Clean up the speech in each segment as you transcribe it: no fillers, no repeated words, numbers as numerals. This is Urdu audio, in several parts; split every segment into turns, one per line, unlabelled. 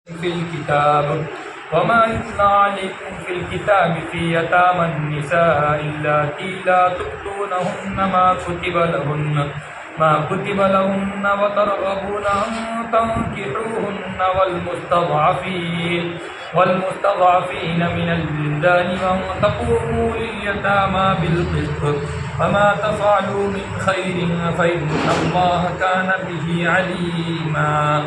في الكتاب وما يتلى عليكم في الكتاب في يتامى النساء اللاتي لا تؤتونهن ما كتب لهن وترغبون أن تنكحوهن والمستضعفين من الولدان وأن تقوموا لليتامى بالقسط وما تفعلوا من خير فإن الله كان به عليما۔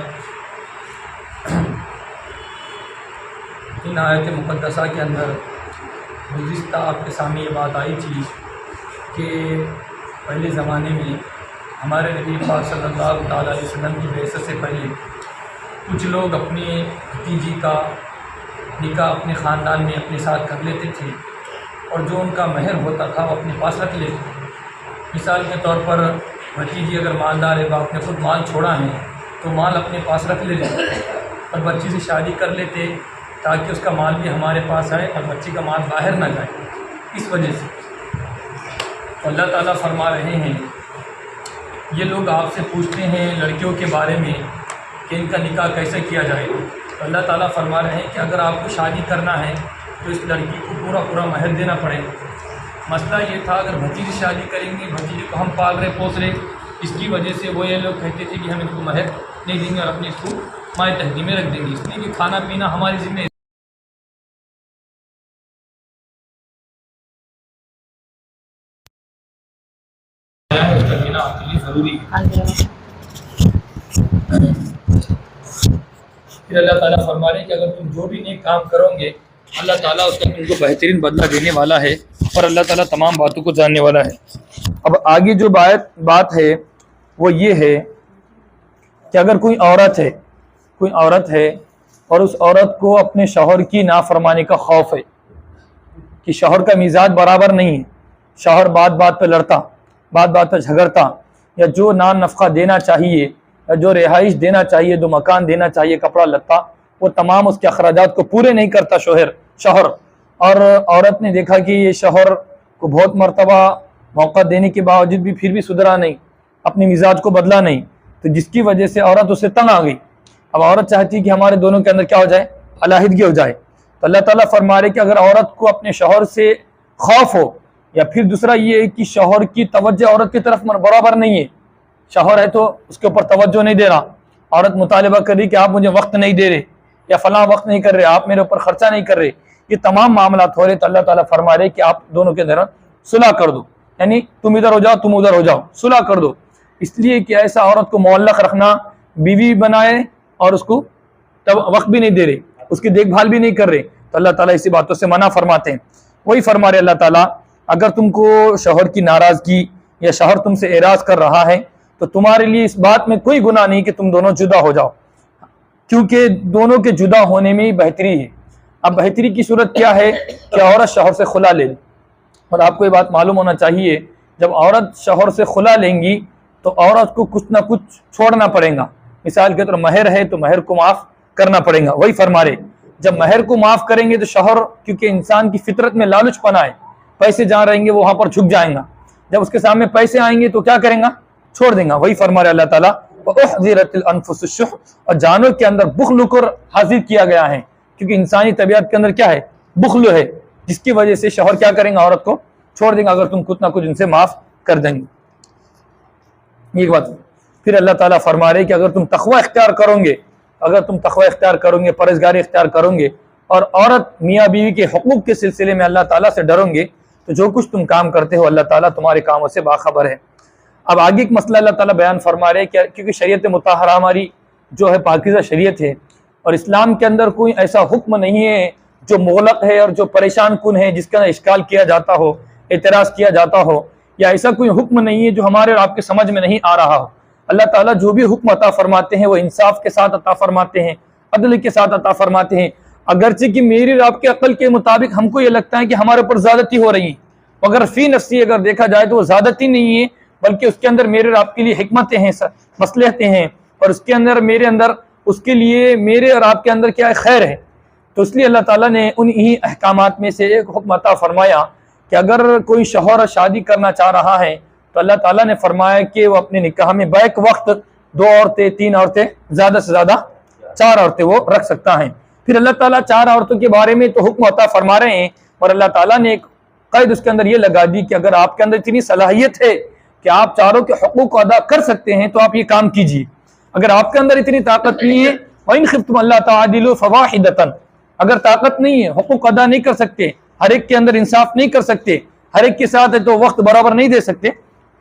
ان آیت مقدسہ کے اندر گزشتہ آپ کے سامنے یہ بات آئی تھی کہ پہلے زمانے میں ہمارے نبی پاک صلی اللہ تعالیٰ علیہ وسلم کی بعثت سے پہلے کچھ لوگ اپنی بھتیجی کا نکاح اپنے خاندان میں اپنے ساتھ کر لیتے تھے اور جو ان کا مہر ہوتا تھا وہ اپنے پاس رکھ لیتے تھے۔ مثال کے طور پر بھتیجی اگر مالدار ہے، باپ نے خود مال چھوڑا ہے تو مال اپنے پاس رکھ لیتے اور بچی سے شادی کر لیتے تاکہ اس کا مال بھی ہمارے پاس آئے اور بچی کا مال باہر نہ جائے۔ اس وجہ سے تو اللہ تعالیٰ فرما رہے ہیں، یہ لوگ آپ سے پوچھتے ہیں لڑکیوں کے بارے میں کہ ان کا نکاح کیسے کیا جائے، تو اللہ تعالیٰ فرما رہے ہیں کہ اگر آپ کو شادی کرنا ہے تو اس لڑکی کو پورا مہر دینا پڑے گا۔ مسئلہ یہ تھا اگر بھتیجی شادی کریں گے، بھتیجی کو ہم پال رہے پوس رہے، اس کی وجہ سے وہ یہ لوگ کہتے تھے کہ ہم ان کو مہر نہیں دیں گے اور اپنی اس کو مائع تہدی میں رکھ دیں گے، اس لیے کہ کھانا پینا ہماری ذمہ اس کا دینا آپ کے لیے ضروری ہے۔ پھر اللہ تعالیٰ فرما رہے ہیں کہ اگر تم جو بھی نیک کام کرو گے اللہ تعالیٰ اس کا تم کو بہترین بدلہ دینے والا ہے اور اللہ تعالیٰ تمام باتوں کو جاننے والا ہے۔ اب آگے جو بات ہے وہ یہ ہے کہ اگر کوئی عورت ہے اور اس عورت کو اپنے شوہر کی نافرمانی کا خوف ہے کہ شوہر کا مزاج برابر نہیں ہے، شوہر بات پہ لڑتا، بات پہ جھگڑتا، یا جو نان نفقہ دینا چاہیے یا جو رہائش دینا چاہیے، جو مکان دینا چاہیے، کپڑا لتا، وہ تمام اس کے اخراجات کو پورے نہیں کرتا شوہر، اور عورت نے دیکھا کہ یہ شوہر کو بہت مرتبہ موقع دینے کے باوجود بھی پھر بھی سدھرا نہیں، اپنی مزاج کو بدلا نہیں، تو جس کی وجہ سے عورت اسے تنگ آ گئی۔ اب عورت چاہتی ہے کہ ہمارے دونوں کے اندر کیا ہو جائے، علیحدگی ہو جائے، تو اللہ تعالیٰ فرما رہے کہ اگر عورت کو اپنے شوہر سے خوف ہو، یا پھر دوسرا یہ ہے کہ شوہر کی توجہ عورت کی طرف برابر نہیں ہے، شوہر ہے تو اس کے اوپر توجہ نہیں دے رہا، عورت مطالبہ کر رہی کہ آپ مجھے وقت نہیں دے رہے یا فلاں وقت نہیں کر رہے، آپ میرے اوپر خرچہ نہیں کر رہے، یہ تمام معاملات ہو رہے، تو اللہ تعالیٰ فرما رہے کہ آپ دونوں کے درمیان صلح کر دو، یعنی تم ادھر ہو جاؤ تم ادھر ہو جاؤ، صلح کر دو، اس لیے کہ ایسا عورت کو معلق رکھنا، بیوی بنائے اور اس کو وقت بھی نہیں دے رہے، اس کی دیکھ بھال بھی نہیں کر رہے، تو اللہ تعالیٰ اسی باتوں سے منع فرماتے ہیں۔ وہی فرما رہے اللہ تعالیٰ اگر تم کو شوہر کی ناراضگی یا شوہر تم سے اعراض کر رہا ہے تو تمہارے لیے اس بات میں کوئی گناہ نہیں کہ تم دونوں جدا ہو جاؤ، کیونکہ دونوں کے جدا ہونے میں ہی بہتری ہے۔ اب بہتری کی صورت کیا ہے کہ عورت شوہر سے خلا لے، اور آپ کو یہ بات معلوم ہونا چاہیے جب عورت شوہر سے خلا لیں گی تو عورت کو کچھ نہ کچھ چھوڑنا پڑے گا، مثال کے طور مہر ہے تو مہر کو معاف کرنا پڑے گا۔ وہی فرما رہے جب مہر کو معاف کریں گے تو شوہر، کیونکہ انسان کی فطرت میں لالچ پنا ہے، پیسے جہاں رہیں گے وہ وہاں پر جھک جائیں گا، جب اس کے سامنے پیسے آئیں گے تو کیا کریں گا، چھوڑ دیں گا۔ وہی فرما رہے اللہ تعالیٰ وَأُحْضِرَتِ الْأَنفُسُ الشُّحَّ، اور جانوں کے اندر بخل کو حاضر کیا گیا ہے، کیونکہ انسانی طبیعت کے اندر کیا ہے، بخل ہے، جس کی وجہ سے شوہر کیا کریں گا، عورت کو چھوڑ دیں گا اگر تم کچھ نہ کچھ ان سے معاف کر دیں گے۔ ایک بات پھر اللہ تعالیٰ فرما رہے کہ اگر تم تقوی اختیار کرو گے، پرہیزگاری اختیار کرو گے اور عورت میاں بیوی کے حقوق کے سلسلے میں اللہ تعالیٰ سے ڈرو گے تو جو کچھ تم کام کرتے ہو اللہ تعالیٰ تمہارے کاموں سے باخبر ہے۔ اب آگے ایک مسئلہ اللہ تعالیٰ بیان فرما رہے کہ کیونکہ شریعت مطہرہ ہماری جو ہے پاکیزہ شریعت ہے، اور اسلام کے اندر کوئی ایسا حکم نہیں ہے جو مغلق ہے اور جو پریشان کن ہے، جس کا اشکال کیا جاتا ہو، اعتراض کیا جاتا ہو، یا ایسا کوئی حکم نہیں ہے جو ہمارے اور آپ کے سمجھ میں نہیں آ رہا ہو۔ اللہ تعالیٰ جو بھی حکم عطا فرماتے ہیں وہ انصاف کے ساتھ عطا فرماتے ہیں، عدل کے ساتھ عطا فرماتے ہیں، اگرچہ کہ میری اور آپ کے عقل کے مطابق ہم کو یہ لگتا ہے کہ ہمارے اوپر زیادتی ہو رہی ہے، مگر فی نفسی اگر دیکھا جائے تو وہ زیادتی نہیں ہے، بلکہ اس کے اندر میرے اور آپ کے لیے حکمتیں ہیں، مصلحتیں ہیں، اور اس کے اندر اس کے لیے میرے اور آپ کے اندر کیا ہے، خیر ہے۔ تو اس لیے اللہ تعالیٰ نے انہی احکامات میں سے ایک حکم عطا فرمایا کہ اگر کوئی شوہر شادی کرنا چاہ رہا ہے تو اللہ تعالیٰ نے فرمایا کہ وہ اپنے نکاح میں بیک وقت 2 عورتیں 3 عورتیں زیادہ سے زیادہ 4 عورتیں وہ رکھ سکتا ہے۔ پھر اللہ تعالیٰ 4 عورتوں کے بارے میں تو حکم عطا فرما رہے ہیں، اور اللہ تعالیٰ نے ایک قید اس کے اندر یہ لگا دی کہ اگر آپ کے اندر اتنی صلاحیت ہے کہ آپ چاروں کے حقوق کو ادا کر سکتے ہیں تو آپ یہ کام کیجیے۔ اگر آپ کے اندر اتنی طاقت نہیں ہے، وَإِنْ خِفْتُمْ أَلَّا تَعْدِلُوا فَوَاحِدَةً، اگر طاقت نہیں ہے، حقوق ادا نہیں کر سکتے، ہر ایک کے اندر انصاف نہیں کر سکتے، ہر ایک کے ساتھ تو وقت برابر نہیں دے سکتے،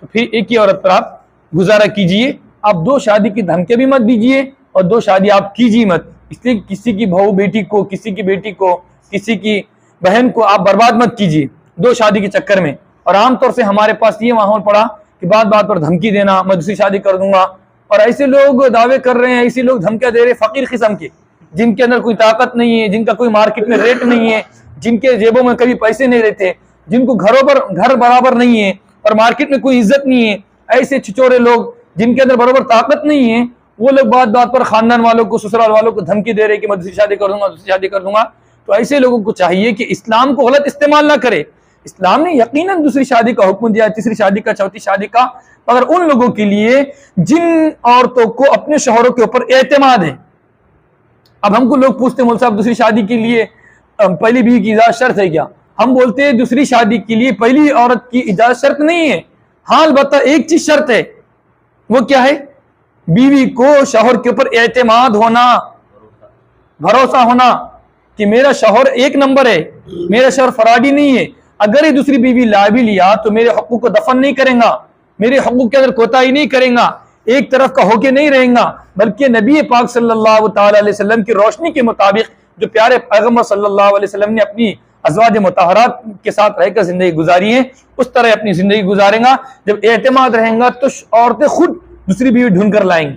تو پھر ایک ہی عورت پر آپ گزارا کیجئے۔ آپ 2 شادی کی دھمکی بھی مت دیجئے اور 2 شادی آپ کیجیے مت، اس لیے کسی کی بہو بیٹی کو، کسی کی بیٹی کو، کسی کی بہن کو آپ برباد مت کیجیے 2 شادی کے چکر میں۔ اور عام طور سے ہمارے پاس یہ ماحول پڑا کہ بات بات پر دھمکی دینا، میں دوسری شادی کر دوں گا، اور ایسے لوگ دعوے کر رہے ہیں، ایسے لوگ دھمکیاں دے رہے ہیں فقیر قسم کے، جن کے اندر کوئی طاقت نہیں ہے، جن کا کوئی مارکیٹ میں ریٹ نہیں ہے، جن کے جیبوں میں کبھی پیسے نہیں رہتے، جن کو گھروں پر گھر برابر نہیں ہے اور مارکیٹ میں کوئی عزت نہیں ہے، ایسے چھچورے لوگ جن کے اندر برابر طاقت نہیں ہے، وہ لوگ بات بات پر خاندان والوں کو، سسرال والوں کو دھمکی دے رہے کہ میں دوسری شادی کر دوں گا، دوسری شادی کر دوں گا۔ تو ایسے لوگوں کو چاہیے کہ اسلام کو غلط استعمال نہ کرے۔ اسلام نے یقیناً دوسری شادی کا حکم دیا، تیسری شادی کا، چوتھی شادی کا، مگر ان لوگوں کے لیے جن عورتوں کو اپنے شوہروں کے اوپر اعتماد ہے۔ اب ہم کو لوگ پوچھتے ہیں مول صاحب دوسری شادی کے لیے پہلی بیوی کی اجازت شرط ہے کیا؟ ہم بولتے ہیں دوسری شادی کے لیے پہلی عورت کی اجازت شرط نہیں ہے، ہاں البتہ ایک چیز شرط ہے، وہ کیا ہے؟ بیوی کو شوہر کے اوپر اعتماد ہونا، بھروسہ ہونا کہ میرا شوہر ایک نمبر ہے، میرا شوہر فراڈی نہیں ہے، اگر یہ دوسری بیوی لا بھی لیا تو میرے حقوق کو دفن نہیں کریں گا، میرے حقوق کے اندر کوتاہی نہیں کریں گا، ایک طرف کا ہو کے نہیں رہیں گا، بلکہ نبی پاک صلی اللہ تعالی علیہ وسلم کی روشنی کے مطابق جو پیارے پیغمبر صلی اللہ علیہ وسلم نے اپنی ازواج مطہرات کے ساتھ رہ کر زندگی گزاری ہے، اس طرح اپنی زندگی گزاریں گا۔ جب اعتماد رہیں گا تو عورتیں خود دوسری بیوی ڈھونڈ کر لائیں گی،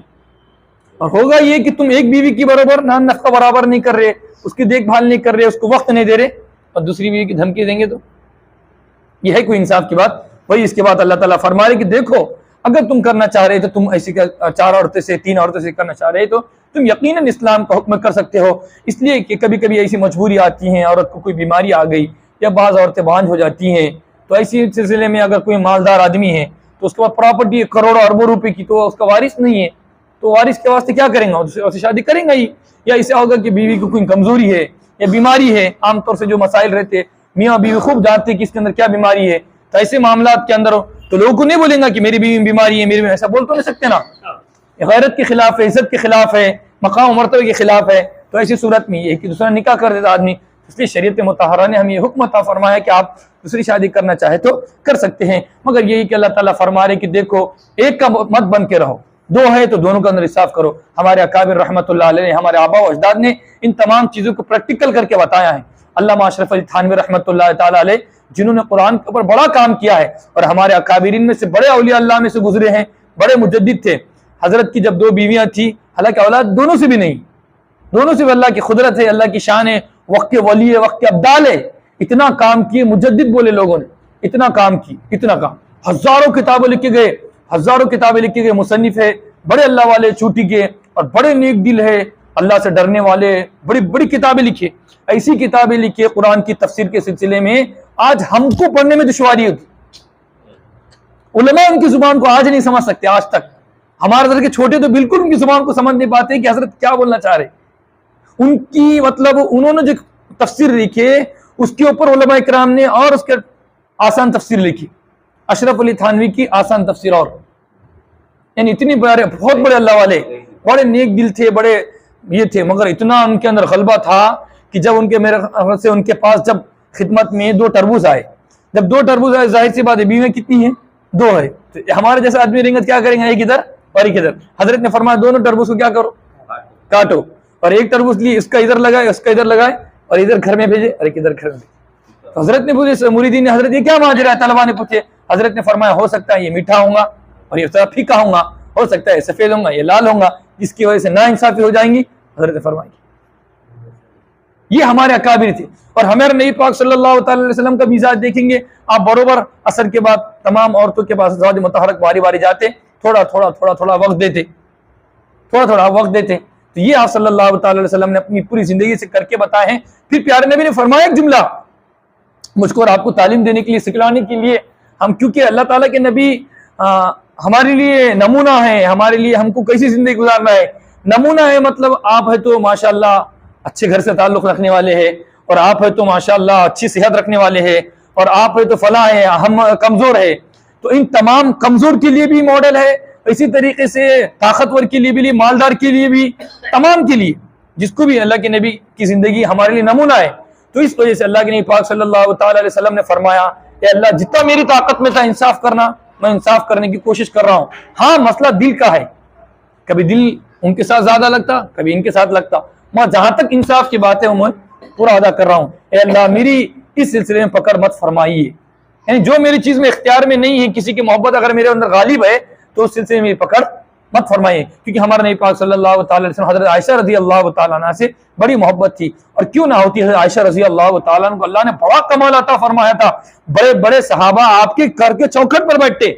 اور ہوگا یہ کہ تم ایک بیوی کی برابر نان نفقہ برابر نہیں کر رہے، اس کی دیکھ بھال نہیں کر رہے، اس کو وقت نہیں دے رہے، اور دوسری بیوی کی دھمکی دیں گے تو یہ ہے کوئی انصاف کی بات؟ وہی اس کے بعد اللہ تعالیٰ فرما رہے کہ دیکھو اگر تم کرنا چاہ رہے تو تم ایسی 4 عورتیں سے 3 عورتوں سے کرنا چاہ رہے تو تم یقیناً اسلام کا حکم کر سکتے ہو، اس لیے کہ کبھی کبھی ایسی مجبوری آتی ہیں، عورت کو کوئی بیماری آ گئی یا بعض عورتیں بانجھ ہو جاتی ہیں، تو ایسی سلسلے میں اگر کوئی مالدار آدمی ہے تو اس کے بعد پراپرٹی کروڑوں اربوں روپے کی تو اس کا وارث نہیں ہے، تو وارث کے واسطے کیا کریں گا؟ اس سے شادی کریں گا ہی، یا اسے ہوگا کہ بیوی کو کوئی کمزوری ہے یا بیماری ہے، عام طور سے جو مسائل رہتے میاں بیوی خوب جانتے کہ اس کے اندر کیا بیماری ہے، تو ایسے معاملات کے اندر ہو تو لوگوں کو نہیں بولیں گا کہ میری بیوی بیماری ہے، میری بیوی، ایسا بول تو نہیں سکتے نا، غیرت کے خلاف ہے، عزت کے خلاف ہے، مقام و مرتبے کے خلاف ہے، تو ایسی صورت میں یہ کہ دوسرا نکاح کر دیتا آدمی، اس لیے شریعت مطہرہ نے ہمیں یہ حکم عطا فرمایا کہ آپ دوسری شادی کرنا چاہے تو کر سکتے ہیں، مگر یہی کہ اللہ تعالیٰ فرما رہے کہ دیکھو ایک کا مت بن کے رہو، 2 ہے تو دونوں کے اندر انصاف کرو۔ ہمارے اکابر رحمۃ اللہ علیہ، ہمارے آبا و اجداد نے ان تمام چیزوں کو پریکٹیکل کر کے بتایا ہے۔ علامہ اشرف علی تھانوی رحمۃ اللہ تعالیٰ علیہ جنہوں نے قرآن کے اوپر بڑا کام کیا ہے اور ہمارے اکابرین میں سے بڑے اولیاء اللہ میں سے گزرے ہیں، بڑے مجدد تھے، حضرت کی جب 2 بیویاں تھیں، حالانکہ اولاد دونوں سے بھی نہیں، دونوں سے بھی اللہ کی قدرت ہے، اللہ کی شان ہے، وقت کے ولی ہے، وقت کے ابدال ہے، اتنا کام کیے مجدد بولے لوگوں نے، اتنا کام کی، اتنا کام، ہزاروں کتابیں لکھے گئے، ہزاروں کتابیں لکھے گئے، مصنف ہے، بڑے اللہ والے چوٹی کے اور بڑے نیک دل ہے، اللہ سے ڈرنے والے، بڑی بڑی کتابیں لکھے، ایسی کتابیں لکھے قرآن کی تفسیر کے سلسلے میں آج ہم کو پڑھنے میں دشواری ہوتی، علماء ان کی زبان کو آج نہیں سمجھ سکتے، آج تک ہمارے در کے چھوٹے تو بالکل ان کی زبان کو سمجھ نہیں پاتے کہ حضرت کیا بولنا چاہ رہے، ان کی مطلب انہوں نے جو تفسیر لکھے اس کے اوپر علماء اکرام نے اور اس کے آسان تفسیر لکھی، اشرف علی تھانوی کی آسان تفسیر، اور یعنی اتنی بڑے بہت بڑے اللہ والے، بڑے نیک دل تھے، بڑے یہ تھے، مگر اتنا ان کے اندر غلبہ تھا کہ جب ان کے میرے خیال سے ان کے پاس جب خدمت میں 2 ٹربوز آئے، جب 2 ٹربوز آئے ظاہر سی بات ہے بیویاں کتنی ہیں؟ 2 ہے، تو ہمارے جیسے آدمی رہیں گے کیا کریں گے؟ ایک ادھر اور ایک ادھر، حضرت نے فرمایا دونوں ٹربوز کو کیا کرو؟ کاٹو، اور ایک ٹربوز لی اس کا ادھر لگائے، اس کا ادھر لگائے، اور ادھر گھر میں بھیجے اور ایک ادھر گھر میں بھیجے۔ تو حضرت نے پوچھے، مریدین نے حضرت یہ کیا ماجرا ہے؟ طلباء نے پوچھے، حضرت نے فرمایا ہو سکتا ہے یہ میٹھا ہوں گا اور یہ پھیکا ہوں گا، ہو سکتا ہے سفید ہوں گا یہ لال ہوں گا، جس کی وجہ سے نا انصافی ہو جائیں گی، حضرت نے فرمایا یہ ہمارے اکابر تھے۔ اور ہمارے نبی پاک صلی اللہ تعالی علیہ وسلم کا مزاج دیکھیں گے آپ، بروبر عصر کے بعد تمام عورتوں کے پاس ازواج مطہرات باری باری جاتے، تھوڑا تھوڑا وقت دیتے، تو یہ آپ صلی اللہ تعالی علیہ وسلم نے اپنی پوری زندگی سے کر کے بتائے ہیں۔ پھر پیارے نبی نے فرمایا ایک جملہ مجھ کو اور آپ کو تعلیم دینے کے لیے، سکھلانے کے لیے، ہم کیونکہ اللہ تعالیٰ کے نبی ہمارے لیے نمونہ ہے، ہمارے لیے ہم کو کیسی زندگی گزارنا ہے، نمونہ ہے مطلب آپ ہے تو ماشاءاللہ اچھے گھر سے تعلق رکھنے والے ہیں، اور آپ ہے تو ماشاءاللہ اچھی صحت رکھنے والے ہیں، اور آپ ہے تو فلاں ہے، ہم کمزور ہے، تو ان تمام کمزور کے لیے بھی ماڈل ہے، اسی طریقے سے طاقتور کے لیے بھی، مالدار کے لیے بھی، تمام کے لیے، جس کو بھی اللہ کے نبی کی زندگی ہمارے لیے نمونہ ہے۔ تو اس وجہ سے اللہ کے نبی پاک صلی اللہ تعالی علیہ وسلم نے فرمایا کہ اللہ جتنا میری طاقت میں تھا انصاف کرنا، میں انصاف کرنے کی کوشش کر رہا ہوں۔ ہاں مسئلہ دل کا ہے، کبھی دل ان کے ساتھ زیادہ لگتا، کبھی ان کے ساتھ لگتا، میں جہاں تک انصاف کی بات ہے میں پورا ادا کر رہا ہوں۔ اے اللہ میری اس سلسلے میں پکڑ مت فرمائیے، یعنی جو میری چیز میں اختیار میں نہیں ہے، کسی کی محبت اگر میرے اندر غالب ہے تو اس سلسلے میں پکڑ مت فرمائیے، کیونکہ ہمارے نبی پاک صلی اللہ تعالی علیہ وسلم حضرت عائشہ رضی اللہ تعالیٰ عنہ سے بڑی محبت تھی، اور کیوں نہ ہوتی حضرت عائشہ رضی اللہ تعالیٰ عنہ کو اللہ نے بڑا کمال عطا فرمایا تھا، بڑے بڑے صحابہ آپ کے گھر کے چوکھٹ پر بیٹھتے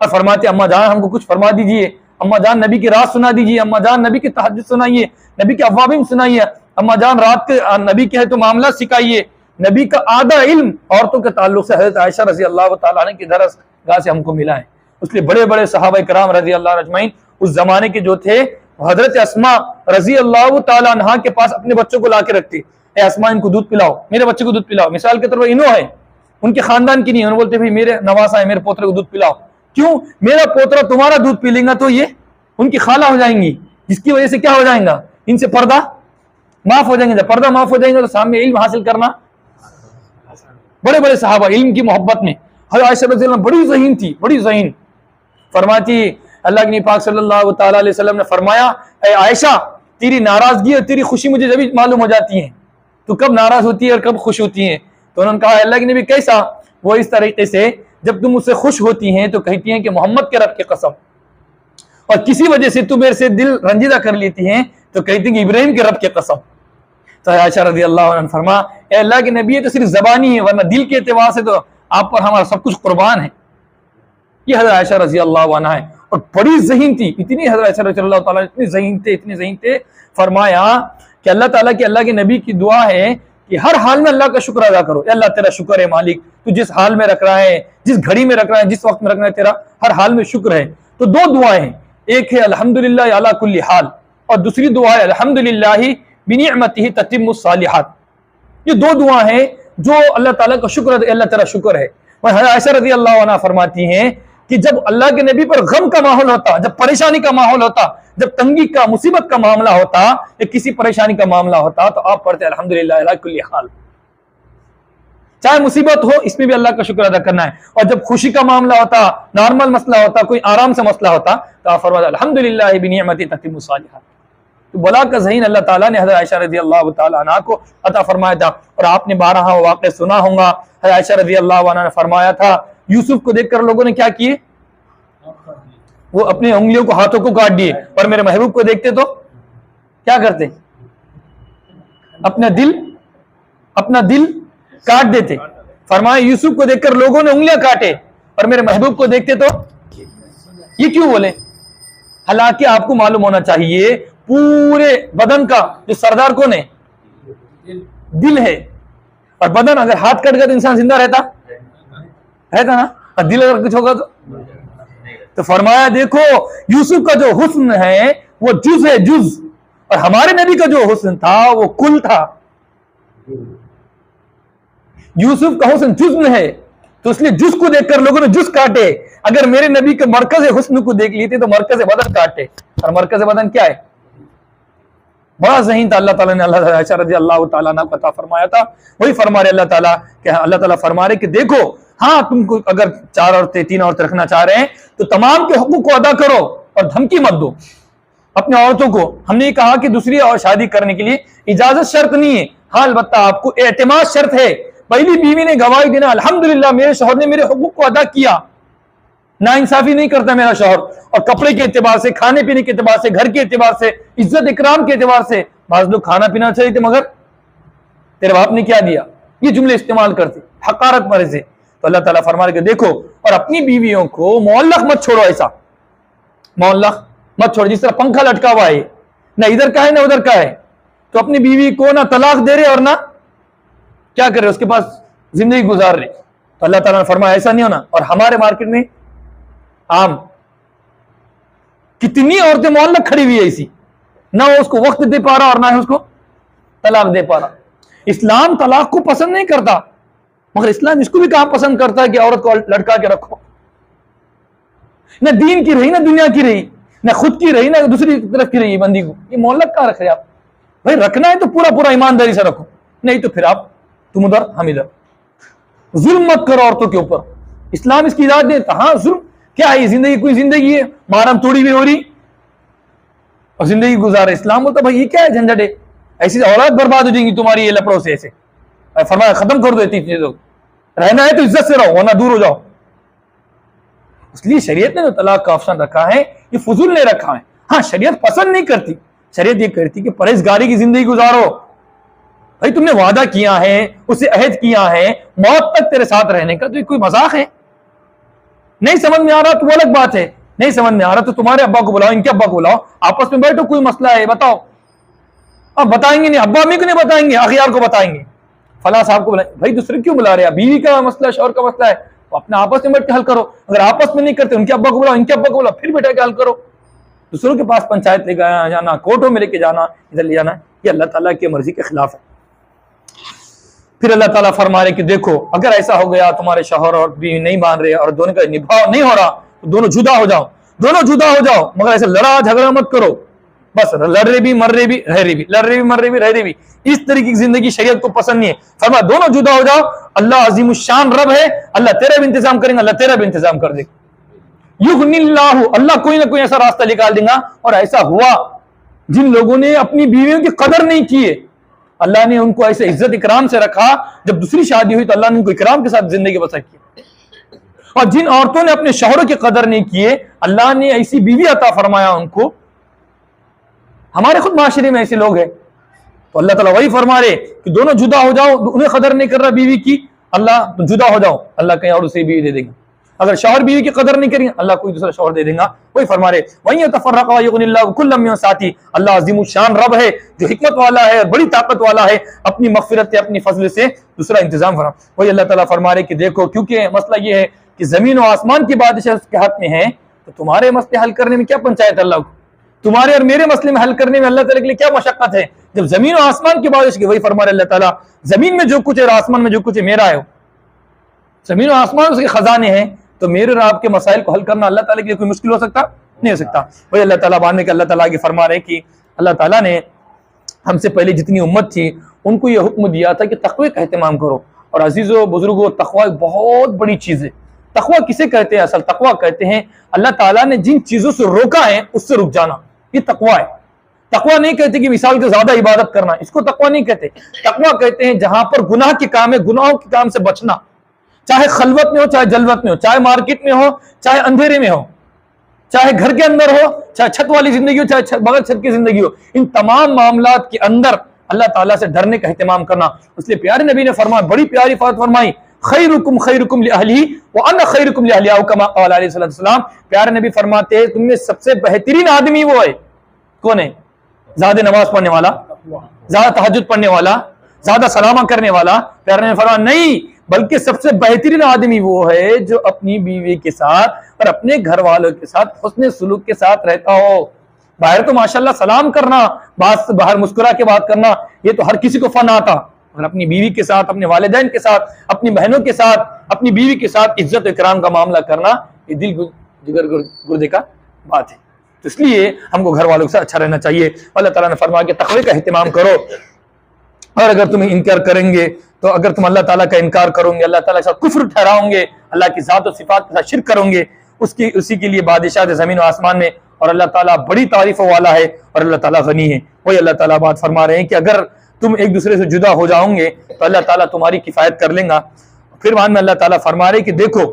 اور فرماتے اما جان ہم کو کچھ فرما دیجئے، اما جان نبی کی رات سنا دیجئے، اما جان نبی کی تہجد سنائیے، نبی کے اوابین سنائیے، اما جان رات کے نبی کے ہے تو معاملات سکھائیے۔ نبی کا آدھا علم عورتوں کے تعلق سے حضرت عائشہ رضی اللہ تعالیٰ عنہ کی درس گاہ سے ہم کو ملا ہے۔ اس لیے بڑے بڑے صحابہ کرام رضی اللہ اجمعین اس زمانے کے جو تھے، حضرت اسماء رضی اللہ تعالیٰ عنہ کے پاس اپنے بچوں کو لا کے رکھتے، اے اسماء ان کو دودھ پلاؤ، میرے بچے کو دودھ پلاؤ، مثال کے طور پر انہوں ہے، ان کے خاندان کی نہیں، انہوں بولتے بھائی میرے نواسا ہے، میرے پوترے کو دودھ پلاؤ، کیوں؟ میرا پوترا تمہارا دودھ پی لیں گا تو یہ ان کی خالہ ہو جائیں گی، جس کی وجہ سے کیا ہو جائیں گا، ان سے پردہ معاف ہو جائیں گے، جب پردہ معاف ہو جائیں گے تو سامنے علم حاصل کرنا۔ بڑے بڑے صحابہ علم کی محبت میں، حضرت عائشہ رضی اللہ عنہ بڑی ذہین تھی، بڑی ذہین، فرماتی اللہ کے نبی پاک صلی اللہ تعالی علیہ وسلم نے فرمایا اے عائشہ تیری ناراضگی اور تیری خوشی مجھے جب معلوم ہو جاتی ہیں، تو کب ناراض ہوتی ہے اور کب خوش ہوتی ہیں؟ تو انہوں نے کہا اللہ کے نبی کیسا؟ وہ اس طریقے سے جب تم مجھ سے خوش ہوتی ہیں تو کہتی ہیں کہ محمد کے رب کی قسم، اور کسی وجہ سے تم میرے سے دل رنجیدہ کر لیتی ہیں تو کہتی ہیں کہ ابراہیم کے رب کی قسم۔ تو عائشہ رضی اللہ عنہ فرما اے اللہ کے نبی یہ تو صرف زبانی ہے، ورنہ دل کے اعتبار سے تو آپ پر ہمارا سب کچھ قربان ہے۔ یہ حضرت عائشہ رضی اللہ عنہ ہے، اور بڑی ذہین تھی، اتنی حضرت عائشہ رضی اللہ تعالیٰ اتنی ذہین تھے، فرمایا کہ اللہ تعالیٰ کی اللہ کے نبی کی دعا ہے کہ ہر حال میں اللہ کا شکر ادا کرو، اے اللہ تیرا شکر ہے مالک، تو جس حال میں رکھ رہا ہے، جس گھڑی میں رکھ رہا ہے، جس وقت میں رکھ رہا ہے، تیرا ہر حال میں شکر ہے۔ تو دو دعائیں ہیں، ایک ہے الحمدللہ علی کل حال، اور دوسری دعا ہے الحمدللہ بنعمتہ تتم الصالحات۔ یہ دو دعا ہیں جو اللہ تعالیٰ کا شکر ہے، اللہ تیرا شکر ہے۔ اور حضرت عائشہ رضی اللہ عنہ فرماتی ہیں کہ جب اللہ کے نبی پر غم کا ماحول ہوتا، جب پریشانی کا ماحول ہوتا، جب تنگی کا مصیبت کا معاملہ ہوتا یا کسی پریشانی کا معاملہ ہوتا تو آپ پڑھتے الحمدللہ علی کل حال، چاہے مصیبت ہو اس میں بھی اللہ کا شکر ادا کرنا ہے، اور جب خوشی کا معاملہ ہوتا، نارمل مسئلہ ہوتا، کوئی آرام سے مسئلہ ہوتا تو آپ فرماتے الحمدللہ بنعمتہ تتم الصالحات۔ تو بلا کا ذہین اللہ تعالیٰ نے حضرت عائشہ رضی اللہ تعالیٰ عنہ کو عطا فرمایا تھا، اور آپ نے بارہا واقعہ سنا ہوگا، حضرت عائشہ رضی اللہ عنہ نے فرمایا تھا یوسف کو دیکھ کر لوگوں نے کیا کیے، وہ اپنی انگلیوں کو ہاتھوں کو کاٹ دیے، اور میرے محبوب کو دیکھتے تو کیا کرتے، اپنا دل کاٹ دیتے۔ فرمایا یوسف کو دیکھ کر لوگوں نے انگلیاں کاٹے، اور میرے محبوب کو دیکھتے تو یہ کیوں بولے؟ حالانکہ آپ کو معلوم ہونا چاہیے پورے بدن کا جو سردار کون ہے، دل ہے، اور بدن اگر ہاتھ کٹ گیا تو انسان زندہ رہتا نا، اور دل اگر کچھ ہوگا تو فرمایا دیکھو یوسف کا جو حسن ہے وہ جز ہے، جز، اور ہمارے نبی کا جو حسن تھا وہ کل تھا۔ یوسف کا حسن جز میں ہے، تو اس لیے جز کو دیکھ کر لوگوں نے جز کاٹے، اگر میرے نبی کے مرکز حسن کو دیکھ لیتے تو مرکز بدن کاٹے، اور مرکز بدن کیا ہے؟ بڑا ذہین تھا اللہ تعالیٰ نے اللہ عائشہ رضی اللہ تعالیٰ عنہ کو عطا فرمایا تھا۔ وہی فرما رہے اللہ تعالیٰ کہ اللہ تعالیٰ فرما رہے کہ دیکھو ہاں تم کو اگر 4 عورتیں 3 عورتیں رکھنا چاہ رہے ہیں تو تمام کے حقوق کو ادا کرو اور دھمکی مت دو اپنے عورتوں کو۔ ہم نے یہ کہا کہ دوسری اور شادی کرنے کے لیے اجازت شرط نہیں ہے، ہاں البتہ آپ کو اعتماد شرط ہے۔ پہلی بیوی نے گواہی دینا الحمدللہ میرے شوہر نے میرے حقوق کو ادا کیا، ناانصافی نہیں کرتا میرا شوہر، اور کپڑے کے اعتبار سے، کھانے پینے کے اعتبار سے، گھر کے اعتبار سے، عزت اکرام کے اعتبار سے۔ بعض لوگ کھانا پینا چاہیے تھے مگر تیرے باپ نے کیا دیا، یہ جملے استعمال کرتے حقارت مرے سے۔ تو اللہ تعالیٰ فرما رہے کہ دیکھو، اور اپنی بیویوں کو معلق مت چھوڑو، ایسا معلق مت چھوڑو جس طرح پنکھا لٹکا ہوا ہے، نہ ادھر کا ہے نہ ادھر کا ہے، تو اپنی بیوی کو نہ طلاق دے رہے اور نہ کیا کر رہے اس کے پاس زندگی گزار رہے۔ تو اللہ تعالیٰ نے فرمایا ایسا نہیں ہونا۔ اور ہمارے مارکیٹ میں عام کتنی عورتیں معلق کھڑی ہوئی ہے ایسی، نہ وہ اس کو وقت دے پا رہا اور نہ ہی اس کو طلاق دے پا رہا. اسلام طلاق کو پسند نہیں کرتا، مگر اسلام اس کو بھی کہاں پسند کرتا ہے کہ عورت کو لٹکا کے رکھو. نہ دین کی رہی نہ دنیا کی رہی، نہ خود کی رہی نہ دوسری طرف کی رہی بندی کو. یہ مہلت کہاں رکھ رہے آپ؟ بھائی رکھنا ہے تو پورا پورا ایمانداری سے رکھو، نہیں تو پھر آپ تم ادھر ہم ادھر. ظلم مت کرو عورتوں کے اوپر. اسلام اس کی اجازت دیتا. ہاں ظلم کیا ہے؟ زندگی کوئی زندگی ہے، مارم توڑی بھی ہو رہی اور زندگی گزار. اسلام بولتا بھائی یہ کیا ہے جھنجھٹ ہے، ایسی اولاد برباد ہو جائیں گی تمہاری یہ لپڑوں سے. ایسے فرمایا ختم کر دو اتنی چیزوں. رہنا ہے تو عزت سے رہو ورنہ دور ہو جاؤ. اس لیے شریعت نے جو طلاق کا آپشن رکھا ہے یہ فضول نہیں رکھا ہے. ہاں شریعت پسند نہیں کرتی، شریعت یہ کرتی کہ پرہیزگاری کی زندگی گزارو. بھائی تم نے وعدہ کیا ہے، اسے عہد کیا ہے موت تک تیرے ساتھ رہنے کا، تو یہ کوئی مذاق ہے؟ نہیں سمجھ میں آ رہا تو وہ الگ بات ہے. نہیں سمجھ میں آ رہا تو تمہارے ابا کو بلاؤ، ان کے ابا کو بلاؤ، آپس میں بیٹھو، کوئی مسئلہ ہے بتاؤ. اب بتائیں گے نہیں، ابا امی کو نہیں بتائیں گے، اخیار کو بتائیں گے، فلاں صاحب کو بلائیں. بھائی دوسرے کیوں بلا رہے ہیں؟ بیوی کا مسئلہ، شوہر کا مسئلہ ہے، اپنے آپس میں بیٹھ کے حل کرو. اگر آپس میں نہیں کرتے ان کے ابا کو بلاؤ، ان کے ابا کو بلاؤ، پھر بیٹھ کے حل کرو. دوسروں کے پاس پنچایت لے کے جانا، کورٹوں میں لے کے جانا، ادھر لے جانا، یہ اللہ تعالیٰ کی مرضی کے خلاف ہے. پھر اللہ تعالیٰ فرما رہے کہ دیکھو اگر ایسا ہو گیا تمہارے شوہر اور بیوی نہیں مان رہے اور دونوں کا نبھاؤ نہیں ہو رہا تو دونوں جدا ہو جاؤ، دونوں جدا ہو جاؤ، مگر ایسے لڑا جھگڑا مت کرو. بس لڑ رہے بھی مر رہے بھی رہ رہے بھی، لڑ رہے بھی مر رہے بھی رہ رہے بھی. اس طریقے کی زندگی شریعت کو پسند نہیں ہے. فرما دونوں جدا ہو جاؤ، اللہ عظیم الشان رب ہے، اللہ تیرا بھی انتظام کریں گے، اللہ تیرا بھی انتظام کر دے گا. یغنی اللہ، اللہ کوئی نہ کوئی ایسا راستہ نکال دے گا. اور ایسا ہوا جن لوگوں نے اپنی بیویوں کی قدر نہیں کی ہے، اللہ نے ان کو ایسے عزت اکرام سے رکھا. جب دوسری شادی ہوئی تو اللہ نے ان کو اکرام کے ساتھ زندگی بسر کی. اور جن عورتوں نے اپنے شوہروں کی قدر نہیں کیے، اللہ نے ایسی بیوی عطا فرمایا ان کو. ہمارے خود معاشرے میں ایسے لوگ ہیں، تو اللہ تعالیٰ وہی فرما رہے کہ دونوں جدا ہو جاؤ. انہیں قدر نہیں کر رہا بیوی کی، اللہ تو جدا ہو جاؤ، اللہ کہیں اور اسے بیوی دے دے گا. اگر شوہر بیوی کی قدر نہیں کریں اللہ کوئی دوسرا شوہر دے دے گا. وہی فرما رہے وہیں تفرق ویغنی اللہ کلا من ساتھی. اللہ عظیم الشان رب ہے جو حکمت والا ہے، بڑی طاقت والا ہے، اپنی مغفرت سے اپنی فضل سے دوسرا انتظام فرما. وہی اللہ تعالیٰ فرما رہے کہ دیکھو کیونکہ مسئلہ یہ ہے کہ زمین و آسمان کی بادشاہ اس کے ہاتھ میں ہے، تو تمہارے مسئلے حل کرنے میں کیا پنچایت اللہ کو؟ تمہارے اور میرے مسئلے میں حل کرنے میں اللہ تعالیٰ کے لیے کیا مشقت ہے جب زمین و آسمان کی بادشاہ کی؟ وہی فرما رہے اللہ تعالیٰ زمین میں جو کچھ ہے اور آسمان میں جو کچھ ہے میرا ہے. زمین و آسمان اس کے خزانے ہیں، تو میرے اور آپ کے مسائل کو حل کرنا اللہ تعالیٰ کے لیے کوئی مشکل ہو سکتا نہیں ہو سکتا. وہی اللہ تعالیٰ باندھنے کے اللہ تعالیٰ کی فرما رہے کہ اللہ تعالیٰ نے ہم سے پہلے جتنی امت تھی ان کو یہ حکم دیا تھا کہ تقوی کا اہتمام کرو. اور عزیزو بزرگو تقوی بہت بڑی چیز ہے. تقوی کسے کہتے ہیں؟ اصل تقوی کہتے ہیں اللہ تعالیٰ نے جن چیزوں سے روکا ہے اس سے رک جانا، یہ تقوی ہے. تقوی نہیں کہتے کہ مثال کے زیادہ عبادت کرنا، اس کو تقوی نہیں کہتے. تقوی کہتے ہیں جہاں پر گناہ کے کام ہے گناہوں کے کام سے بچنا، چاہے خلوت میں ہو چاہے جلوت میں ہو، چاہے مارکیٹ میں ہو چاہے اندھیرے میں ہو، چاہے گھر کے اندر ہو چاہے چھت والی زندگی ہو چاہے بغیر چھت کی زندگی ہو. ان تمام معاملات کے اندر اللہ تعالیٰ سے ڈرنے کا اہتمام کرنا. اس لیے پیارے نبی نے فرمایا، بڑی پیاری بات فرمائی، خیرکم خیرکم لأہلہ وانا خیرکم لأہلہ کما قال علیہ الصلوۃ والسلام. پیارے نبی فرماتے ہیں تم میں سب سے بہترین آدمی وہ ہے کون ہے؟ زیادہ نماز پڑھنے والا، زیادہ تہجد پڑھنے والا، زیادہ سلامہ کرنے والا. پیارے نبی فرمایا نہیں، بلکہ سب سے بہترین آدمی وہ ہے جو اپنی بیوی کے ساتھ اور اپنے گھر والوں کے ساتھ حسن سلوک کے ساتھ رہتا ہو. باہر تو ماشاءاللہ سلام کرنا، باہر مسکرا کے بات کرنا یہ تو ہر کسی کو فن آتا، اور اپنی بیوی کے ساتھ، اپنے والدین کے ساتھ، اپنی بہنوں کے ساتھ، اپنی بیوی کے ساتھ عزت و اکرام کا معاملہ کرنا یہ دل جگر گردے کا بات ہے. تو اس لیے ہم کو گھر والوں کے ساتھ اچھا رہنا چاہیے. اللہ تعالیٰ نے فرمایا کہ تقوی کا اہتمام کرو، اور اگر تم انکار کریں گے تو اگر تم اللہ تعالیٰ کا انکار کرو گے، اللہ تعالیٰ کے ساتھ کفر ٹھہراؤ گے، اللہ کی ذات و صفات کے ساتھ شرک کرو گے، اسی کے لیے بادشاہ زمین و آسمان میں، اور اللہ تعالیٰ بڑی تعریفوں والا ہے اور اللہ تعالیٰ غنی ہے. وہی اللہ تعالیٰ بات فرما رہے ہیں کہ اگر تم ایک دوسرے سے جدا ہو جاؤ گے تو اللہ تعالیٰ تمہاری کفایت کر لیں گا. پھر بعد میں اللہ تعالیٰ فرما رہے کہ دیکھو،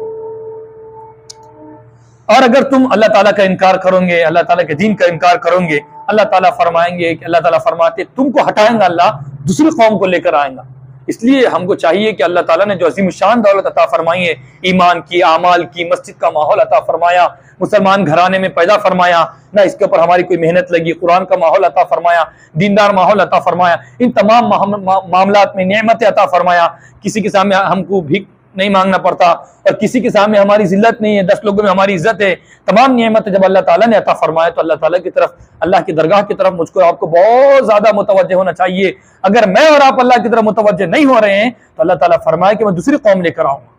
اور اگر تم اللہ تعالیٰ کا انکار کرو گے، اللہ تعالیٰ کے دین کا انکار کرو گے، اللہ تعالیٰ فرمائیں گے کہ اللہ تعالیٰ فرماتے تم کو ہٹائیں گا، اللہ دوسری قوم کو لے کر آئیں گا. اس لیے ہم کو چاہیے کہ اللہ تعالیٰ نے جو عظیم الشان دولت عطا فرمائی ہے، ایمان کی، اعمال کی، مسجد کا ماحول عطا فرمایا، مسلمان گھرانے میں پیدا فرمایا، نہ اس کے اوپر ہماری کوئی محنت لگی، قرآن کا ماحول عطا فرمایا، دیندار ماحول عطا فرمایا، ان تمام معاملات میں نعمتیں عطا فرمایا. کسی کے سامنے ہم کو بھیک نہیں مانگنا پڑتا اور کسی کے سامنے ہماری ذلت نہیں ہے، 10 لوگوں میں ہماری عزت ہے، تمام نعمت جب اللہ تعالیٰ نے عطا فرمایا تو اللہ تعالیٰ کی طرف، اللہ کی درگاہ کی طرف مجھ کو آپ کو بہت زیادہ متوجہ ہونا چاہیے۔ اگر میں اور آپ اللہ کی طرف متوجہ نہیں ہو رہے ہیں تو اللہ تعالیٰ فرمائے کہ میں دوسری قوم لے کر آؤں گا۔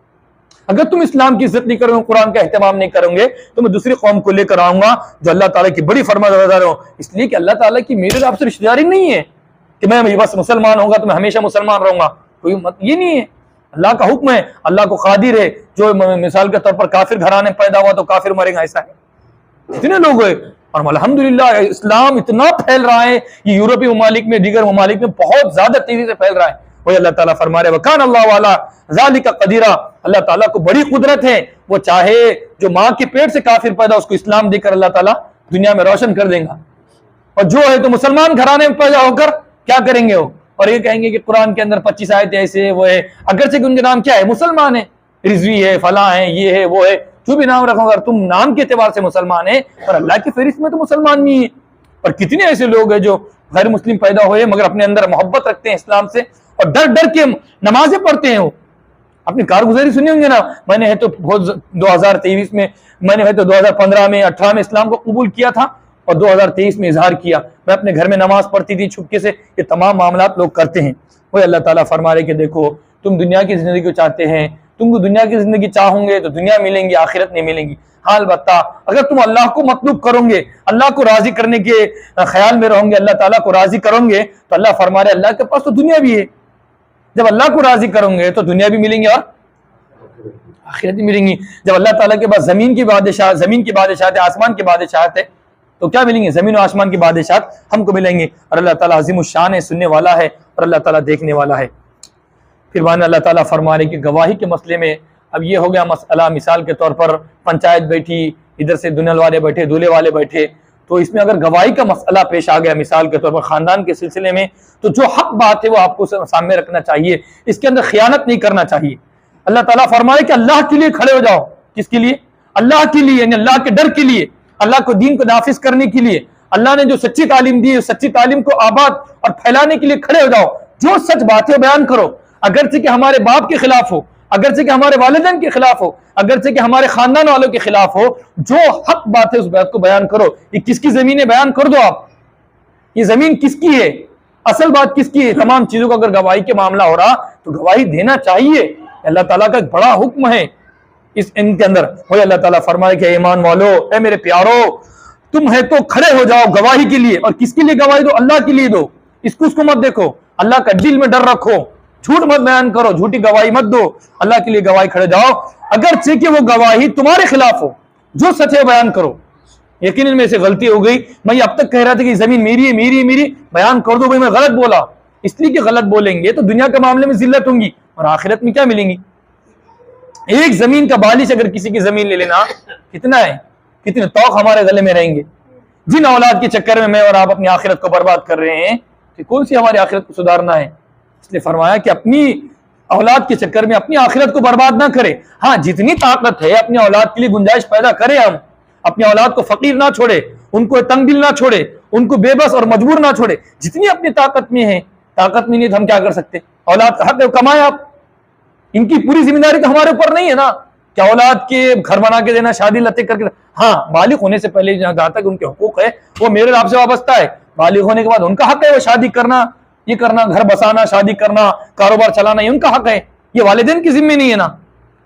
اگر تم اسلام کی عزت نہیں کرو گے، قرآن کا اہتمام نہیں کرو گے تو میں دوسری قوم کو لے کر آؤں گا جو اللہ تعالیٰ کی بڑی فرمانبردار ہو، اس لیے کہ اللہ تعالیٰ کی میرے آپ سے رشتہ داری نہیں ہے کہ میں بس مسلمان ہوں گا تو میں ہمیشہ مسلمان رہوں گا، کوئی یہ نہیں ہے۔ اللہ کا حکم ہے، اللہ کو قادر ہے، جو مثال کے طور پر کافر گھرانے پیدا ہوا تو کافر مرے گا، ایسا ہے۔ اتنے لوگ ہوئے اور الحمدللہ اسلام اتنا پھیل رہا ہے، یہ یورپی ممالک میں، دیگر ممالک میں بہت زیادہ تیزی سے پھیل رہا ہے۔ وہی اللہ تعالیٰ فرما رہے وکان اللہ والا ذالک قدیرہ، اللہ تعالیٰ کو بڑی قدرت ہے، وہ چاہے جو ماں کے پیٹ سے کافر پیدا اس کو اسلام دے کر اللہ تعالیٰ دنیا میں روشن کر دیں گا، اور جو ہے تو مسلمان گھرانے میں پیدا ہو کر کیا کریں گے وہ، اور یہ کہیں گے کہ قرآن کے اندر 25 آیتیں ایسے وہ ہے، اگرچہ کہ ان کے نام کیا ہے، مسلمان ہے، رضوی ہے، فلاں ہے، یہ ہے وہ ہے، جو بھی نام رکھو، اگر تم نام کے اعتبار سے مسلمان ہے اور اللہ کی فہرست میں تو مسلمان نہیں ہے۔ اور کتنے ایسے لوگ ہیں جو غیر مسلم پیدا ہوئے مگر اپنے اندر محبت رکھتے ہیں اسلام سے اور ڈر ڈر کے نمازیں پڑھتے ہیں۔ وہ اپنی کارگزاری سنی ہوں گے نا، میں نے ہے تو 2023 میں، میں نے ہے تو 2015 میں 18 میں اسلام کو قبول کیا تھا اور 2023 میں اظہار کیا، میں اپنے گھر میں نماز پڑھتی تھی چھپکے سے، یہ تمام معاملات لوگ کرتے ہیں۔ وہ اللہ تعالیٰ فرما رہے کہ دیکھو تم دنیا کی زندگی کو چاہتے ہیں، تم کو دنیا کی زندگی چاہوں گے تو دنیا ملیں گی، آخرت نہیں ملیں گی۔ ہاں البتہ اگر تم اللہ کو مطلوب کرو گے، اللہ کو راضی کرنے کے خیال میں رہو گے، اللہ تعالیٰ کو راضی کرو گے تو اللہ فرما رہے اللہ کے پاس تو دنیا بھی ہے، جب اللہ کو راضی کرو گے تو دنیا بھی ملیں گی اور آخرت بھی ملیں گی۔ جب اللہ تعالیٰ کے پاس زمین کی بادشاہت ہے، آسمان کی بادشاہت ہے تو کیا ملیں گے؟ زمین و آسمان کی بادشاہت ہم کو ملیں گے، اور اللہ تعالیٰ عظیم الشان ہے، سننے والا ہے اور اللہ تعالیٰ دیکھنے والا ہے۔ پھر بعد اللہ تعالیٰ فرما رہے کہ گواہی کے مسئلے میں اب یہ ہو گیا مسئلہ، مثال کے طور پر پنچایت بیٹھی، ادھر سے دلہن والے بیٹھے، دولہے والے بیٹھے، تو اس میں اگر گواہی کا مسئلہ پیش آ گیا مثال کے طور پر خاندان کے سلسلے میں، تو جو حق بات ہے وہ آپ کو سامنے رکھنا چاہیے، اس کے اندر خیانت نہیں کرنا چاہیے۔ اللہ تعالیٰ فرمائے کہ اللہ کے لیے کھڑے ہو جاؤ۔ کس کے لیے؟ اللہ کے لیے، یعنی اللہ کے ڈر کے لیے، اللہ کو دین کو نافذ کرنے کے لیے، اللہ نے جو سچی تعلیم دی ہے سچی تعلیم کو آباد اور پھیلانے کے لیے کھڑے ہو جاؤ۔ جو سچ باتیں بیان کرو، اگرچہ کہ ہمارے باپ کے خلاف ہو، اگرچہ کہ ہمارے والدین کے خلاف ہو، اگرچہ کہ ہمارے خاندان والوں کے خلاف ہو، جو حق بات ہے اس بات کو بیان کرو۔ یہ کس کی زمین ہے بیان کر دو آپ، یہ زمین کس کی ہے، اصل بات کس کی ہے، تمام چیزوں کو اگر گواہی کے معاملہ ہو رہا تو گواہی دینا چاہیے۔ اللہ تعالیٰ کا ایک بڑا حکم ہے ان کے اندر۔ وہی اللہ تعالیٰ فرمائے کہ ایمان والو، اے میرے پیارو، تم ہے تو کھڑے ہو جاؤ گواہی کے لیے، اور کس کے لیے گواہی دو؟ اللہ کے لیے دو، اس کو مت دیکھو، اللہ کا دل میں ڈر رکھو، جھوٹ مت بیان کرو، جھوٹی گواہی مت دو، اللہ کے لیے گواہی کھڑے جاؤ، اگرچہ کہ وہ گواہی تمہارے خلاف ہو، جو سچ ہے بیان کرو۔ یقیناً میں سے غلطی ہو گئی، میں یہ اب تک کہہ رہا تھا کہ زمین میری ہے میری ہے میری، بیان کر دو بھائی میں غلط بولا، اس لیے کہ غلط بولیں گے تو دنیا کے معاملے میں ذلت ہوں گی اور آخرت میں کیا ملیں گی؟ ایک زمین کا بالش اگر کسی کی زمین لے لینا کتنا ہے، کتنے توق ہمارے گلے میں رہیں گے۔ جن اولاد کے چکر میں اور آپ اپنی آخرت کو برباد کر رہے ہیں کہ کون سی ہماری آخرت کو سدھارنا ہے؟ اس لیے فرمایا کہ اپنی اولاد کے چکر میں اپنی آخرت کو برباد نہ کرے۔ ہاں جتنی طاقت ہے اپنی اولاد کے لیے گنجائش پیدا کرے، ہم اپنی اولاد کو فقیر نہ چھوڑے، ان کو تنگ دل نہ چھوڑے، ان کو بے بس اور مجبور نہ چھوڑے، جتنی اپنی طاقت میں ہے۔ طاقت میں نہیں تو ہم کیا کر سکتے؟ اولاد کا حق ہے کمائے، آپ ان کی پوری ذمہ داری تو ہمارے اوپر نہیں ہے نا کہ اولاد کے گھر بنا کے دینا، شادی لتے کر کے۔ ہاں بالغ ہونے سے پہلے جہاں تک ان کے حقوق ہے وہ میرے آپ سے وابستہ ہے، بالغ ہونے کے بعد ان کا حق ہے وہ شادی کرنا، یہ کرنا، گھر بسانا، شادی کرنا، کاروبار چلانا، یہ ان کا حق ہے، یہ والدین کی ذمہ نہیں ہے نا۔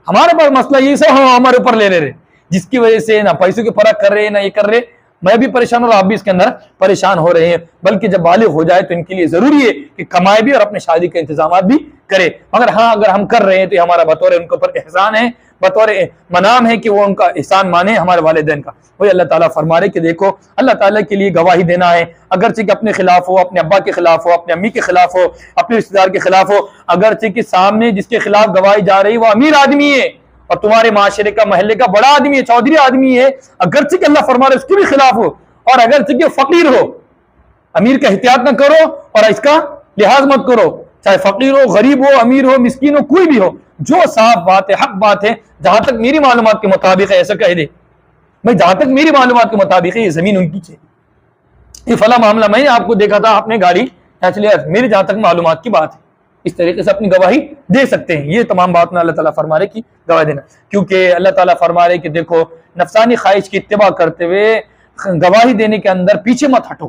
ہمارے پاس مسئلہ یہ سب ہمارے اوپر لے رہے، جس کی وجہ سے نہ پیسوں کی فرق کر رہے، نہ یہ کر رہے، میں بھی پریشان ہوں اور آپ بھی اس کے اندر پریشان ہو رہے ہیں۔ بلکہ جب بالغ ہو جائے تو ان کے لیے ضروری ہے کہ کمائے بھی اور اپنے شادی کے انتظامات بھی کرے۔ مگر ہاں اگر ہم کر رہے ہیں تو یہ ہمارا بطور ان کے اوپر احسان ہے، بطور منام ہے کہ وہ ان کا احسان مانے ہمارے والدین کا۔ وہی اللہ تعالیٰ فرما رہے کہ دیکھو اللہ تعالیٰ کے لیے گواہی دینا ہے، اگرچہ کہ اپنے خلاف ہو، اپنے ابا کے خلاف ہو، اپنے امی کے خلاف ہو، اپنے رشتے دار کے خلاف ہو، اگرچہ کہ سامنے جس کے خلاف گواہی جا رہی وہ امیر آدمی ہے اور تمہارے معاشرے کا، محلے کا بڑا آدمی ہے، چودھری آدمی ہے، اگرچہ کہ اللہ فرما رہے اس کے بھی خلاف ہو، اور اگرچہ کہ فقیر ہو، امیر کا احتیاط نہ کرو اور اس کا لحاظ مت کرو، چاہے فقیر ہو، غریب ہو، امیر ہو، مسکین ہو، کوئی بھی ہو، جو صاف بات ہے، حق بات ہے، جہاں تک میری معلومات کے مطابق ہے ایسا کہہ دے، میں جہاں تک میری معلومات کے مطابق ہے یہ زمین ان کی ہے، یہ فلاں معاملہ میں نے آپ کو دیکھا تھا، آپ نے گاڑی چلے، میری جہاں تک معلومات کی بات ہے اس طریقے سے اپنی گواہی دے سکتے ہیں. یہ تمام بات میں اللہ تعالیٰ فرما رہے کہ گواہی دینا، کیونکہ اللہ تعالیٰ فرما رہے کہ دیکھو نفسانی خواہش کی اتباع کرتے ہوئے گواہی دینے کے اندر پیچھے مت ہٹو.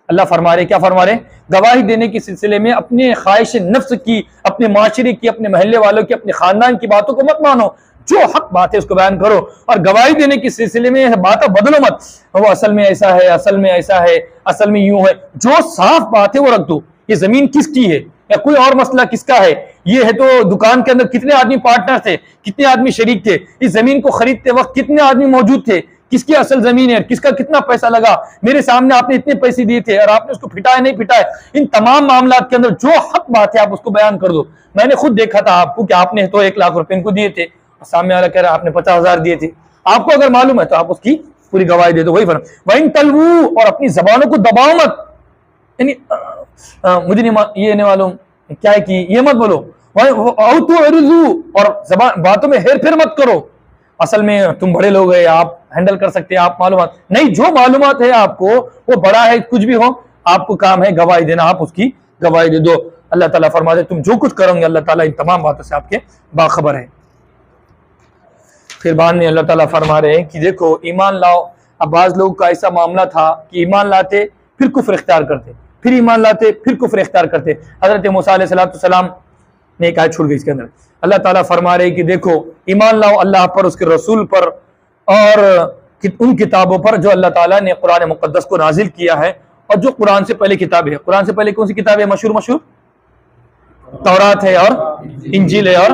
اللہ فرما رہے، کیا فرما رہے؟ گواہی دینے کے سلسلے میں اپنے خواہش نفس کی، اپنے معاشرے کی، اپنے محلے والوں کی، اپنے خاندان کی باتوں کو مت مانو، جو حق بات ہے اس کو بیان کرو. اور گواہی دینے کے سلسلے میں باتیں بدلو مت، وہ اصل میں ایسا ہے، اصل میں ایسا ہے، اصل میں یوں ہے. جو صاف بات ہے وہ رکھ دو. یہ زمین کس کی ہے یا کوئی اور مسئلہ کس کا ہے، یہ ہے تو دکان کے اندر کتنے آدمی پارٹنر تھے، کتنے آدمی شریک تھے، اس زمین کو خریدتے وقت کتنے آدمی موجود تھے، کس کی اصل زمین ہے، کس کا کتنا پیسہ لگا، میرے سامنے آپ نے اتنے پیسے دیے تھے اور آپ نے اس کو پھٹایا نہیں پھٹایا. ان تمام معاملات کے اندر جو حق بات ہے آپ اس کو بیان کر دو. میں نے خود دیکھا تھا آپ کو کہ آپ نے تو 1 لاکھ روپے ان کو دیے تھے، سامنے والا کہہ رہا آپ نے 50,000 دیے تھے. آپ کو اگر معلوم ہے تو آپ اس کی پوری گواہی دے دو. وہی فرق وَإِن تَلْوُوا، اور اپنی زبانوں کو دباؤ مت، یعنی مجھے یہ نہیں معلوم کیا ہے کہ یہ مت بولو. أَوْ تُعْرِضُوا، اور زبان باتوں میں ہیر پھیر مت کرو. اصل میں تم بڑے لوگ ہیں، آپ ہینڈل کر سکتے ہیں، آپ معلومات نہیں، جو معلومات ہے آپ کو وہ بڑا ہے کچھ بھی ہو، آپ کو کام ہے گواہی دینا، آپ اس کی گواہی دے دو. اللہ تعالیٰ فرماتے تم جو کچھ کرو گے اللہ تعالیٰ ان تمام باتوں سے آپ کے باخبر ہے. پھر بعد میں اللہ تعالیٰ فرما رہے ہیں کہ دیکھو ایمان لاؤ. اب بعض لوگوں کا ایسا معاملہ تھا کہ ایمان لاتے پھر کفر اختیار کرتے، پھر ایمان لاتے پھر کفر اختیار کرتے. حضرت موسیٰ علیہ السلام نے ایک آیت چھوڑ گئی اس کے اندر. اللہ تعالیٰ فرما رہے کہ دیکھو ایمان لاؤ اللہ پر، اس کے رسول پر، اور ان کتابوں پر جو اللہ تعالیٰ نے قرآن مقدس کو نازل کیا ہے، اور جو قرآن سے پہلے کتاب ہے. قرآن سے پہلے کون سی کتاب ہے مشہور؟ تورات ہے اور انجیل ہے اور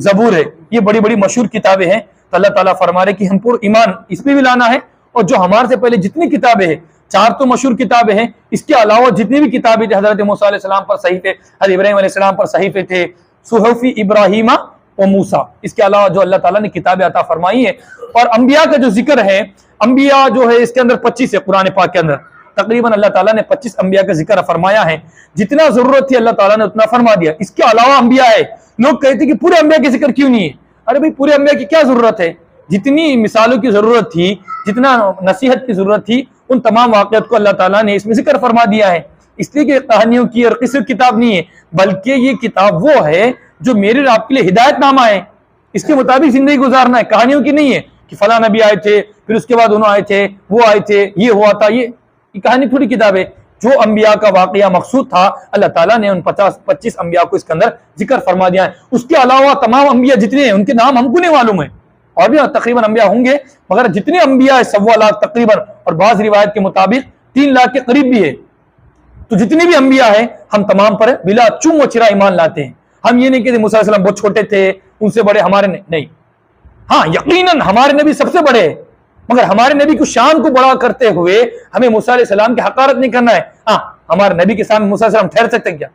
زبور ہے. یہ بڑی بڑی مشہور کتابیں ہیں. تو اللہ تعالیٰ فرما رہے کہ ہم پر ایمان اس میں بھی لانا ہے، اور جو ہمارے سے پہلے جتنی کتابیں ہیں، 4 تو مشہور کتابیں ہیں، اس کے علاوہ جتنی بھی کتابیں تھے، حضرت موسیٰ علیہ السلام پر صحیفے، حضرت ابراہیم علیہ السلام پر صحیفے تھے، صحف ابراہیم و موسیٰ، اس کے علاوہ جو اللہ تعالیٰ نے کتابیں عطا فرمائی ہیں. اور انبیاء کا جو ذکر ہے، انبیاء جو ہے اس کے اندر 25 ہے. قرآن پاک کے اندر تقریباً اللہ تعالیٰ نے 25 انبیاء کا ذکر فرمایا ہے. جتنا ضرورت تھی اللہ تعالیٰ نے اتنا فرما دیا. اس کے علاوہ انبیاء ہے. لوگ کہتے کہ پورے انبیاء کے ذکر کیوں نہیں ہے؟ ارے بھائی پورے انبیاء کی کیا ضرورت ہے؟ جتنی مثالوں کی ضرورت تھی، جتنا نصیحت کی ضرورت تھی، ان تمام واقعات کو اللہ تعالیٰ نے اس میں ذکر فرما دیا ہے. اس لیے کہ کہانیوں کی اور قصے کی کتاب نہیں ہے، بلکہ یہ کتاب وہ ہے جو میرے آپ کے لیے ہدایت نامہ ہے. اس کے مطابق زندگی گزارنا ہے، کہانیوں کی نہیں ہے کہ فلاں نبی آئے تھے، پھر اس کے بعد انہوں آئے تھے، وہ آئے تھے، یہ ہوا تھا. یہ کہانی تھوڑی کتاب ہے. جو انبیاء کا واقعہ مقصود تھا اللہ تعالیٰ نے ان 25 انبیاء کو اس کے اندر ذکر فرما دیا ہے. اس کے علاوہ تمام انبیاء جتنے ہیں ان کے نام ہم کو نہیں معلوم ہے، اور بھی تقریباً انبیاء ہوں گے، مگر جتنے انبیاء ہیں 1.25 لاکھ تقریباً، اور بعض روایت کے مطابق 3 لاکھ کے قریب بھی ہے. تو جتنے بھی انبیاء ہیں ہم تمام پر بلا چم و چرا ایمان لاتے ہیں. ہم یہ نہیں کہتے موسیٰ علیہ السلام بہت چھوٹے تھے، ان سے بڑے ہمارے نہیں. ہاں یقیناً ہمارے نبی سب سے بڑے ہیں، مگر ہمارے نبی کو شان کو بڑا کرتے ہوئے ہمیں موسیٰ علیہ السلام کی حقارت نہیں کرنا ہے. ہاں ہمارے نبی کے سامنے موسیٰ علیہ السلام ٹھہر سکتے کیا؟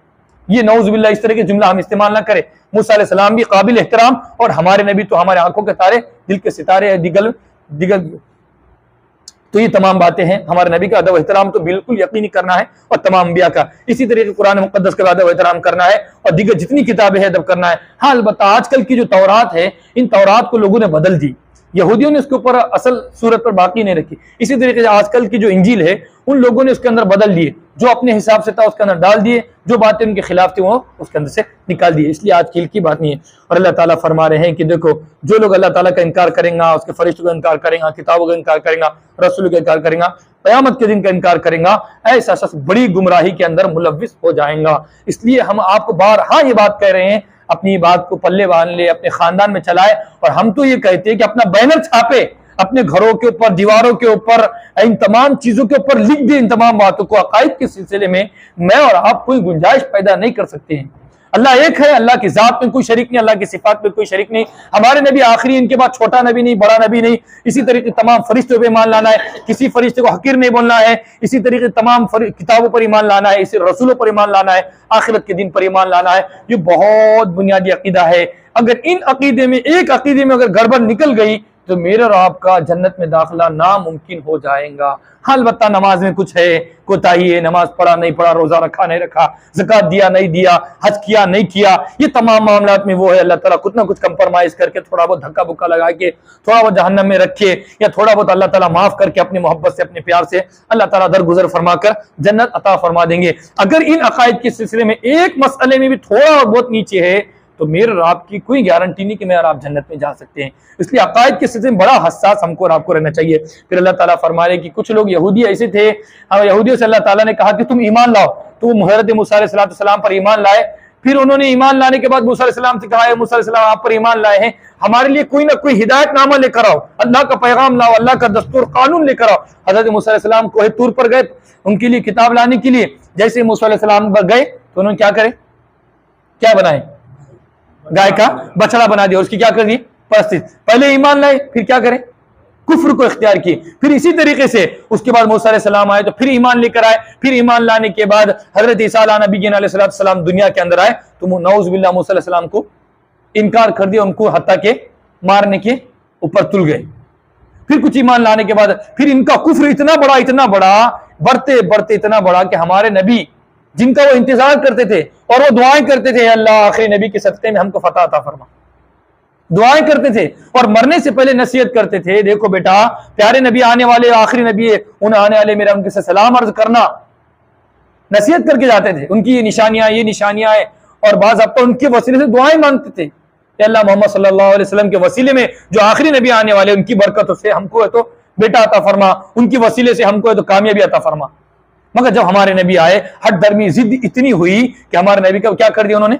یہ نعوذ باللہ اس طرح کے جملہ ہم استعمال نہ کریں. موسیٰ علیہ السلام بھی قابل احترام، اور ہمارے نبی تو ہمارے آنکھوں کے تارے، دل کے ستارے، دیگر تو یہ تمام باتیں ہیں. ہمارے نبی کا ادب و احترام تو بالکل یقینی کرنا ہے، اور تمام انبیاء کا اسی طریقے قرآن مقدس کا ادب و احترام کرنا ہے، اور دیگر جتنی کتابیں ہیں ادب کرنا ہے. ہاں البتہ آج کل کی جو تورات ہے، ان تورات کو لوگوں نے بدل دی. یہودیوں نے اس کے اوپر اصل صورت پر باقی نہیں رکھی. اسی طریقے سے آج کل کی جو انجیل ہے ان لوگوں نے اس کے اندر بدل دیے، جو اپنے حساب سے تھا اس کے اندر ڈال دیے، جو باتیں ان کے خلاف تھی وہ اس کے اندر سے نکال دیے. اس لیے آج کل کی بات نہیں ہے. اور اللہ تعالیٰ فرما رہے ہیں کہ دیکھو جو لوگ اللہ تعالیٰ کا انکار کریں گا، اس کے فرشتوں کا انکار کریں گا، کتابوں کا انکار کریں گا، رسولوں کا انکار کریں گا، قیامت کے دن کا انکار کریں گا، ایسا شخص بڑی گمراہی کے اندر ملوث ہو جائیں گا. اس لیے ہم آپ کو بارہا یہ بات کہہ رہے ہیں، اپنی بات کو پلے باندھ لے، اپنے خاندان میں چلائے. اور ہم تو یہ کہتے ہیں کہ اپنا بینر چھاپے، اپنے گھروں کے اوپر، دیواروں کے اوپر، ان تمام چیزوں کے اوپر لکھ دیں ان تمام باتوں کو. عقائد کے سلسلے میں میں اور آپ کوئی گنجائش پیدا نہیں کر سکتے ہیں. اللہ ایک ہے، اللہ کی ذات میں کوئی شریک نہیں، اللہ کی صفات میں کوئی شریک نہیں. ہمارے نبی آخری، ان کے بعد چھوٹا نبی نہیں، بڑا نبی نہیں. اسی طریقے تمام فرشتوں پہ ایمان لانا ہے، کسی فرشتے کو حقیر نہیں بولنا ہے. اسی طریقے تمام کتابوں پر ایمان لانا ہے، اسی رسولوں پر ایمان لانا ہے، آخرت کے دن پر ایمان لانا ہے. یہ بہت بنیادی عقیدہ ہے. اگر ان عقیدے میں ایک عقیدے میں اگر گڑبڑ نکل گئی تو میرے اور آپ کا جنت میں داخلہ ناممکن ہو جائے گا۔ ہاں البتہ نماز میں کچھ ہے، کوتاہی ہے، نماز پڑھا نہیں پڑھا، روزہ رکھا نہیں رکھا، زکوٰۃ دیا نہیں دیا، حج کیا نہیں کیا، یہ تمام معاملات میں وہ ہے اللہ تعالیٰ کچھ نہ کچھ کمپرمائز کر کے تھوڑا بہت دھکا بکا لگا کے تھوڑا بہت جہنم میں رکھے، یا تھوڑا بہت اللہ تعالیٰ معاف کر کے اپنی محبت سے اپنے پیار سے اللہ تعالیٰ درگزر فرما کر جنت عطا فرما دیں گے۔ اگر ان عقائد کے سلسلے میں ایک مسئلے میں بھی تھوڑا بہت نیچے ہے تو میرے اور آپ کی کوئی گارنٹی نہیں کہ میں اور آپ جنت میں جا سکتے ہیں۔ اس لیے عقائد کے سلسلے میں بڑا حساس ہم کو اور آپ کو رہنا چاہیے۔ پھر اللہ تعالیٰ فرما رہے کہ کچھ لوگ یہودی ایسے تھے، یہودیوں سے اللہ تعالیٰ نے کہا کہ تم ایمان لاؤ، تو وہ حضرت موسیٰ علیہ السلام پر ایمان لائے۔ پھر انہوں نے ایمان لانے کے بعد موسیٰ علیہ السلام سے کہا اے موسیٰ علیہ السلام آپ پر ایمان لائے ہیں، ہمارے لیے کوئی نہ کوئی ہدایت نامہ لے کر آؤ، اللہ کا پیغام لاؤ، اللہ کا دستور قانون لے کر آؤ۔ حضرت موسیٰ علیہ السلام کوہ طور پر گئے ان کے لیے کتاب لانے کے لیے، جیسے موسیٰ علیہ السلام پر گئے تو انہوں نے کیا کرے، کیا بنائے، گائے کا بچڑا بنا دیا، اس کی کیا کر دی، پرستش۔ پہلے ایمان لائے پھر کیا کرے، کفر کو اختیار کیے۔ پھر اسی طریقے سے اس کے بعد موسیٰ علیہ السلام آئے تو پھر ایمان لے کر آئے، پھر ایمان لانے کے بعد حضرت عیسیٰ علیہ نبی علیہ السلام دنیا کے اندر آئے تو نعوذ باللہ موسیٰ علیہ السلام کو انکار کر دیا، ان کو حتیٰ کہ مارنے کے اوپر تل گئے۔ پھر کچھ ایمان لانے کے بعد پھر ان کا کفر اتنا بڑا بڑھتے بڑھتے اتنا بڑا کہ ہمارے نبی جن کا وہ انتظار کرتے تھے اور وہ دعائیں کرتے تھے اللہ آخری نبی کے صدقے میں ہم کو فتح عطا فرما، دعائیں کرتے تھے اور مرنے سے پہلے نصیحت کرتے تھے دیکھو بیٹا پیارے نبی آنے والے آخری نبی ہے، انہیں آنے والے میرے ان کے سلام عرض کرنا، نصیحت کر کے جاتے تھے ان کی یہ نشانیاں ہیں، اور بعض ہفتہ ان کے وسیلے سے دعائیں مانگتے تھے کہ اللہ محمد صلی اللہ علیہ وسلم کے وسیلے میں جو آخری نبی آنے والے ان کی برکتوں سے ہم کو ہے تو بیٹا عطا فرما، ان کی وسیلے سے ہم کو ہے تو کامیابی عطا فرما۔ مگر جب ہمارے نبی آئے ہٹ درمی ضد اتنی ہوئی کہ ہمارے نبی کا کیا کر دیا، انہوں نے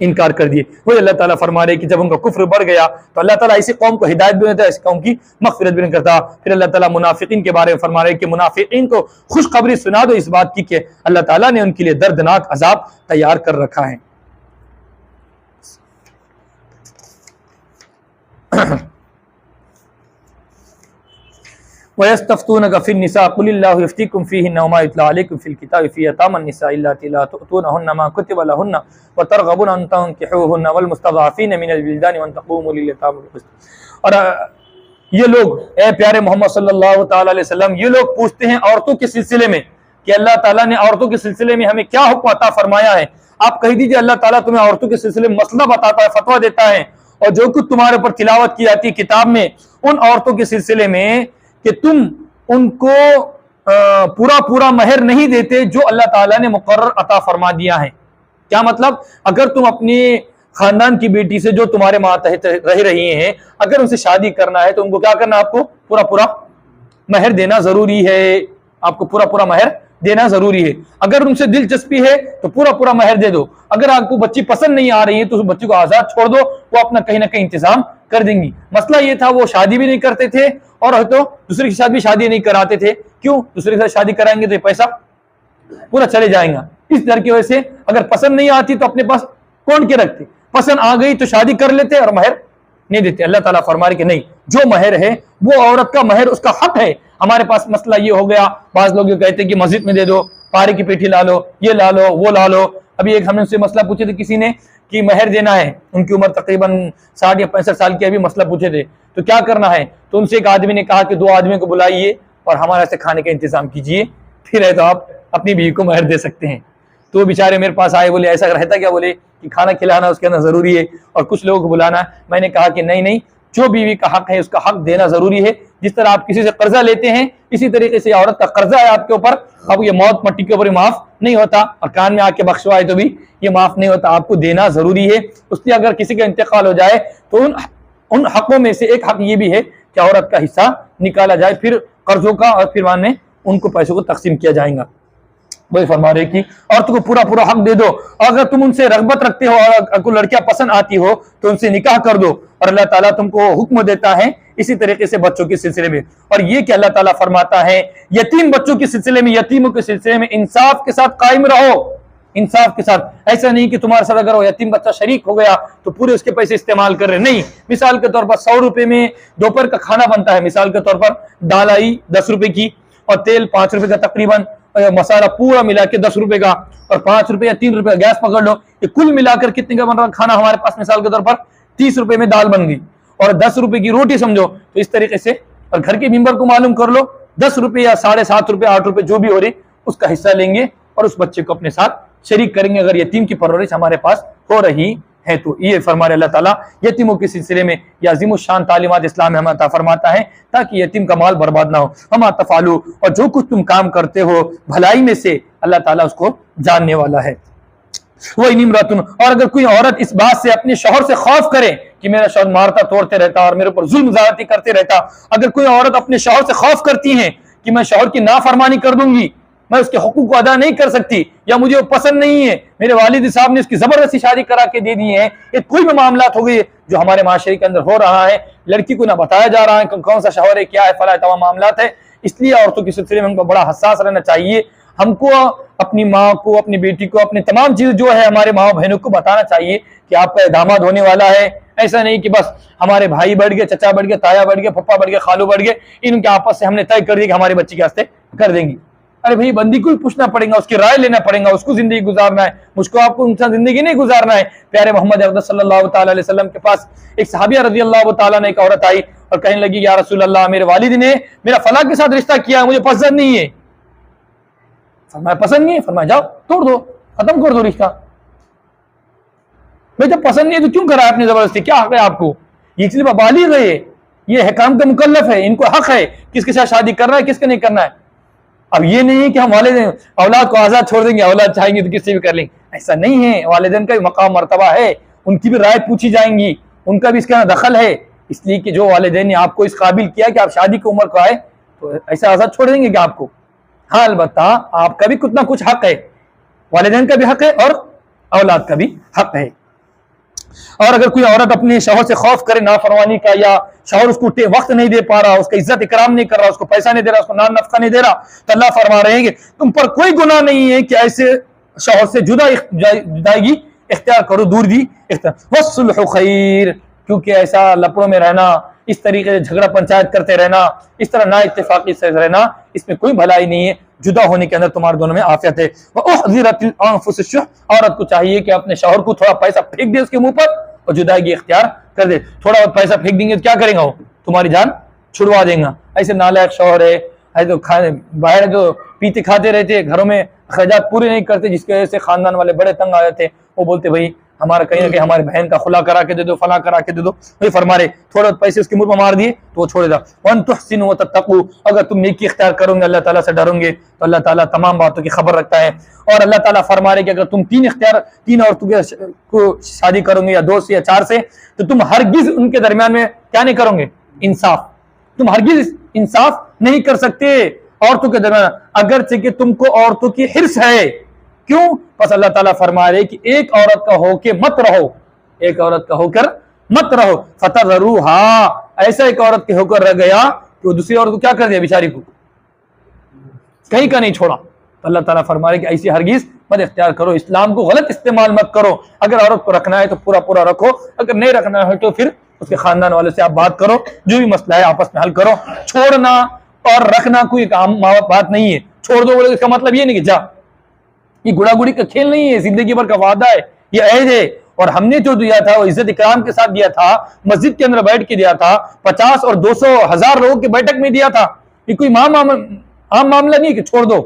انکار کر دیے۔ وہی اللہ تعالیٰ فرما رہے کہ جب ان کا کفر بڑھ گیا تو اللہ تعالیٰ ایسی قوم کو ہدایت بھی نہیں دیتا، اس قوم کی مغفرت بھی نہیں کرتا۔ پھر اللہ تعالیٰ منافقین کے بارے میں فرما رہے کہ منافقین کو خوشخبری سنا دو اس بات کی کہ اللہ تعالیٰ نے ان کے لیے دردناک عذاب تیار کر رکھا ہے۔ وَيَسْتَفْتُونَكَ فِي النِّسَاءِ قُلِ اللَّهُ يُفْتِيكُمْ فِيهِنَّ وَمَا يُتْلَىٰ عَلَيْكُمْ فِي الْكِتَابِ فِي يَتَامَى النِّسَاءِ اللَّاتِي لَا تُؤْتُونَهُنَّ مَا كُتِبَ لَهُنَّ وَتَرْغَبُونَ أَن تَنكِحُوهُنَّ وَالْمُسْتَضْعَفِينَ مِنَ الْوِلْدَانِ وَأَن تَقُومُوا لِلْيَتَامَى بِالْقِسْطِ۔ اور یہ لوگ اے پیارے محمد صلی اللہ تعالی علیہ وسلم یہ لوگ پوچھتے ہیں عورتوں کے سلسلے میں کہ اللہ تعالیٰ نے عورتوں کے سلسلے میں ہمیں کیا حکم عطا فرمایا ہے۔ آپ کہہ دیجئے اللہ تعالیٰ تمہیں عورتوں کے سلسلے میں مسئلہ بتاتا ہے، فتویٰ دیتا ہے، اور جو کچھ تمہارے اوپر تلاوت کی جاتی ہے کتاب میں ان عورتوں کے سلسلے میں کہ تم ان کو پورا مہر نہیں دیتے جو اللہ تعالیٰ نے مقرر عطا فرما دیا ہے۔ کیا مطلب، اگر تم اپنی خاندان کی بیٹی سے جو تمہارے ماتحت رہ رہی ہیں اگر ان سے شادی کرنا ہے تو ان کو کیا کرنا، آپ کو پورا مہر دینا ضروری ہے، آپ کو پورا مہر دینا ضروری ہے۔ اگر ان سے دلچسپی ہے تو پورا مہر دے دو، اگر آپ کو بچی پسند نہیں آ رہی ہے تو اس بچی کو آزاد چھوڑ دو، وہ اپنا کہیں نہ کہیں انتظام کر دیں گی۔ مسئلہ یہ تھا وہ شادی بھی نہیں کرتے تھے اور تو دوسرے کے ساتھ بھی شادی نہیں کراتے تھے، کیوں، دوسرے کے ساتھ شادی کرائیں گے تو یہ پیسہ پورا چلے جائیں گا، اس ڈر کی وجہ سے اگر پسند نہیں آتی تو اپنے پاس کون کے رکھتے، پسند آ گئی تو شادی کر لیتے اور مہر نہیں دیتے۔ اللہ تعالیٰ فرما رہے کہ نہیں، جو مہر ہے وہ عورت کا مہر اس کا حق ہے۔ ہمارے پاس مسئلہ یہ ہو گیا، بعض لوگ یہ کہتے ہیں کہ مسجد میں دے دو، پارے کی پیٹھی لا لو، یہ لا لو وہ لا لو۔ ابھی ایک ہم نے سے مسئلہ پوچھے تھے کسی نے کہ مہر دینا ہے، ان کی عمر تقریباً 60 یا 65 سال کی، ابھی مسئلہ پوچھے تھے تو کیا کرنا ہے، تو ان سے ایک آدمی نے کہا کہ 2 آدمیوں کو بلائیے اور ہمارے سے کھانے کا انتظام کیجئے، پھر ہے تو آپ اپنی بیوی کو مہر دے سکتے ہیں۔ تو بیچارے میرے پاس آئے، بولے ایسا رہتا کیا، بولے کہ کھانا کھلانا اس کے اندر ضروری ہے اور کچھ لوگوں کو بلانا۔ میں نے کہا کہ نہیں، جو بیوی کا حق ہے اس کا حق دینا ضروری ہے۔ جس طرح آپ کسی سے قرضہ لیتے ہیں اسی طریقے سے عورت کا قرضہ ہے آپ کے اوپر، اب یہ موت مٹی کے اوپر معاف نہیں ہوتا، اور کان میں آ کے بخشوائے تو بھی یہ معاف نہیں ہوتا، آپ کو دینا ضروری ہے۔ اس لیے اگر کسی کا انتقال ہو جائے تو ان حقوں میں سے ایک حق یہ بھی ہے کہ عورت کا حصہ نکالا جائے، پھر قرضوں کا، اور پھر بعد میں ان کو پیسوں کو تقسیم کیا جائے گا۔ وہی فرما رہے کہ عورتوں کو پورا حق دے دو، اگر تم ان سے رغبت رکھتے ہو اور کوئی لڑکیاں پسند آتی ہو تو ان سے نکاح کر دو، اور اللہ تعالیٰ تم کو حکم دیتا ہے اسی طریقے سے بچوں کے سلسلے میں۔ اور یہ کہ اللہ تعالیٰ فرماتا ہے یتیم بچوں کے سلسلے میں، یتیموں کے سلسلے میں انصاف کے ساتھ قائم رہو، انصاف کے ساتھ۔ ایسا نہیں کہ تمہارے ساتھ اگر وہ یتیم بچہ شریک ہو گیا تو پورے اس کے پیسے استعمال کر رہے، نہیں۔ مثال کے طور پر 100 روپے میں دوپہر کا کھانا بنتا ہے، مثال کے طور پر دال آئی 10 روپے کی اور تیل 5 روپے کا تقریباً، مسالہ پورا ملا کے 10 روپے کا، اور 5 روپے یا 3 روپے کا گیس پکڑ لو، یہ کل ملا کر کتنے کا بن رہا کھانا ہمارے پاس، مثال کے طور پر 30 روپے میں دال بن گئی، اور 10 روپے کی روٹی سمجھو، تو اس طریقے سے، اور گھر کے ممبر کو معلوم کر لو 10 روپے یا 7.5 روپے 8 روپے جو بھی ہو رہی اس کا حصہ لیں گے اور اس بچے کو اپنے ساتھ شریک کریں گے، اگر یتیم کی پرورش ہمارے پاس ہو رہی ہے تو۔ یہ فرمائے اللہ تعالیٰ یتیموں کے سلسلے میں یہ عظیم الشان تعلیمات اسلام میں ہمیں عطا فرماتا ہے تاکہ یتیم کا مال برباد نہ ہو۔ وما تفعلوا، اور جو کچھ تم کام کرتے ہو بھلائی میں سے اللہ تعالیٰ اس کو جاننے والا ہے۔ وَإِنِ امْرَأَةٌ، اور اگر کوئی عورت اس بات سے اپنے شوہر سے خوف کرے کہ میرا شوہر مارتا توڑتے رہتا اور میرے اوپر ظلم زیادتی کرتے رہتا، اگر کوئی عورت اپنے شوہر سے خوف کرتی ہے کہ میں شوہر کی نافرمانی کر دوں گی، میں اس کے حقوق کو ادا نہیں کر سکتی، یا مجھے وہ پسند نہیں ہے، میرے والد صاحب نے اس کی زبردستی شادی کرا کے دے دی ہے، یہ کوئی بھی معاملات ہو گئی جو ہمارے معاشرے کے اندر ہو رہا ہے، لڑکی کو نہ بتایا جا رہا ہے کون سا شوہر ہے، کیا ہے، فلاں تمام معاملات ہے، اس لیے عورتوں کے سلسلے میں ہم کو بڑا حساس رہنا چاہیے۔ ہم کو اپنی ماں کو، اپنی بیٹی کو، اپنے تمام چیز جو ہے ہمارے ماں بہنوں کو بتانا چاہیے کہ آپ کا داماد ہونے والا ہے۔ ایسا نہیں کہ بس ہمارے بھائی بڑھ گئے، چچا بڑھ گئے، تایا بڑھ گئے، پھپھا بڑھ گئے، خالو بڑھ گئے، ان کے آپس سے ہم نے طے کر دیا کہ ہمارے بچے کے واسطے کر دیں گی۔ ارے بھائی بندی کو بھی پوچھنا پڑے گا، اس کی رائے لینا پڑے گا، اس کو زندگی گزارنا ہے، مجھ کو آپ کو انسان زندگی نہیں گزارنا ہے۔ پیارے محمد اقدس صلی اللہ تعالیٰ علیہ وسلم کے پاس ایک صحابیہ رضی اللہ تعالیٰ نے ایک عورت آئی اور کہنے لگی یا رسول اللہ میرے والد نے میرا فلاں کے ساتھ رشتہ کیا، مجھے پسند نہیں ہے۔ فرمایا پسند نہیں ہے؟ فرمایا جاؤ توڑ دو، ختم کر دو رشتہ۔ بھائی جب پسند نہیں ہے تو کیوں کرا اپنی زبردستی، کیا حق ہے آپ کو؟ یہ چیز بالغ ہے، یہ حکام کا مکلف ہے، ان کو حق ہے کس کے ساتھ شادی کرنا ہے کس کا نہیں کرنا ہے۔ اب یہ نہیں ہے کہ ہم والدین اولاد کو آزاد چھوڑ دیں گے، اولاد چاہیں گے تو کس سے بھی کر لیں گے، ایسا نہیں ہے۔ والدین کا بھی مقام مرتبہ ہے، ان کی بھی رائے پوچھی جائیں گی، ان کا بھی اس کا دخل ہے، اس لیے کہ جو والدین نے آپ کو اس قابل کیا کہ آپ شادی کی عمر کو آئے تو ایسا آزاد چھوڑ دیں گے کہ آپ کو؟ ہاں البتہ آپ کا بھی کتنا کچھ حق ہے، والدین کا بھی حق ہے اور اولاد کا بھی حق ہے۔ اور اگر کوئی عورت اپنے شوہر سے خوف کرے نافرمانی کا، یا شوہر اس کو وقت نہیں دے پا رہا، اس کا عزت اکرام نہیں کر رہا، اس کو پیسہ نہیں دے رہا، اس کو نان نفقہ نہیں دے رہا، تو اللہ فرما رہے ہیں کہ تم پر کوئی گناہ نہیں ہے کہ ایسے شوہر سے جدائی اختیار کرو، دور دی اختیار۔ والصلح خیر، کیونکہ ایسا لپڑوں میں رہنا، اس طریقے سے جھگڑا پنچایت کرتے رہنا، اس طرح نا اتفاقی سے رہنا، اس میں کوئی بھلائی نہیں ہے، جدا ہونے کے اندر تمہارے دونوں میں عافیت ہے۔ وَأُحْضِرَتِ الْأَنفُسُ الشُّحَّ، عورت کو چاہیے کہ اپنے شوہر کو تھوڑا پیسہ پھینک دے اس کے منہ پر اور جدائی اختیار کر دے۔ تھوڑا بہت پیسہ پھینک دیں گے تو کیا کریں گا، وہ تمہاری جان چھڑوا دیں گا۔ ایسے نالائق شوہر ہے تو باہر جو پیتے کھاتے رہتے، گھروں میں اخراجات پورے نہیں کرتے، جس کی وجہ سے خاندان والے بڑے تنگ آ جاتے، وہ بولتے بھائی ہمارا کہیں نہ کہیں ہمارے بہن کا خلا کرا کے دے دو، فلاں کرا کے دے دو، وہی فرما رہے تھوڑا پیسے اس کے منہ پر مار دیے تو وہ چھوڑے گا۔ وَأَن تُحْسِنُوا وَتَتَّقُوا، اگر تم نیکی اختیار کرو گے، اللہ تعالیٰ سے ڈرو گے تو اللہ تعالیٰ تمام باتوں کی خبر رکھتا ہے۔ اور اللہ تعالیٰ فرما رہے کہ اگر تم تین عورتوں کو شادی کرو گے، یا 2 سے یا 4 سے، تو تم ہرگز ان کے درمیان میں کیا نہیں کرو گے، انصاف، تم ہرگز انصاف نہیں کر سکتے عورتوں کے درمیان، اگرچہ کہ تم کو عورتوں کی حرص ہے۔ کیوں؟ بس اللہ تعالیٰ فرما رہے کہ ایک عورت کا ہو کے مت رہو، ایک عورت کا ہو کر مت رہو، فَتَذَرُوهَا، ایسا ایک عورت کے ہو کر رہ گیا کہ وہ دوسری عورت کو کیا کر دیا، بیچاری کو کہیں کا نہیں چھوڑا۔ تو اللہ تعالیٰ فرما رہے کہ ایسی ہرگز مت اختیار کرو، اسلام کو غلط استعمال مت کرو۔ اگر عورت کو رکھنا ہے تو پورا رکھو، اگر نہیں رکھنا ہے تو پھر اس کے خاندان والے سے آپ بات کرو، جو بھی مسئلہ ہے آپس میں حل کرو۔ چھوڑنا اور رکھنا کوئی عام بات نہیں ہے، چھوڑ دو بولے اس کا مطلب یہ نہیں کہ جا، یہ گڑا گڑی کا کھیل نہیں ہے، زندگی بھر کا وعدہ ہے، یہ عہد ہے۔ اور ہم نے جو دیا تھا وہ عزت اکرام کے ساتھ دیا تھا، مسجد کے اندر بیٹھ کے دیا تھا، 50 اور 200 1000 لوگوں کی بیٹھک میں دیا تھا، یہ کوئی عام معاملہ نہیں کہ چھوڑ دو۔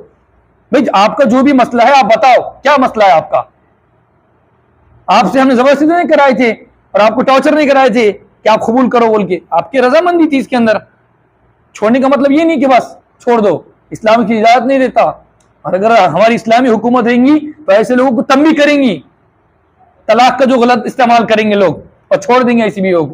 بھائی آپ کا جو بھی مسئلہ ہے آپ بتاؤ، کیا مسئلہ ہے آپ کا؟ آپ سے ہم نے زبردستی نہیں کرائے تھے اور آپ کو ٹارچر نہیں کرائے تھے کہ آپ قبول کرو بول کے، آپ کی رضامندی تھی اس کے اندر۔ چھوڑنے کا مطلب یہ نہیں کہ بس چھوڑ دو، اسلام کی اجازت نہیں دیتا۔ اور اگر ہماری اسلامی حکومت رہیں گی تو ایسے لوگوں کو تنبیہ کریں گی، طلاق کا جو غلط استعمال کریں گے لوگ اور چھوڑ دیں گے ایسے بھی لوگ،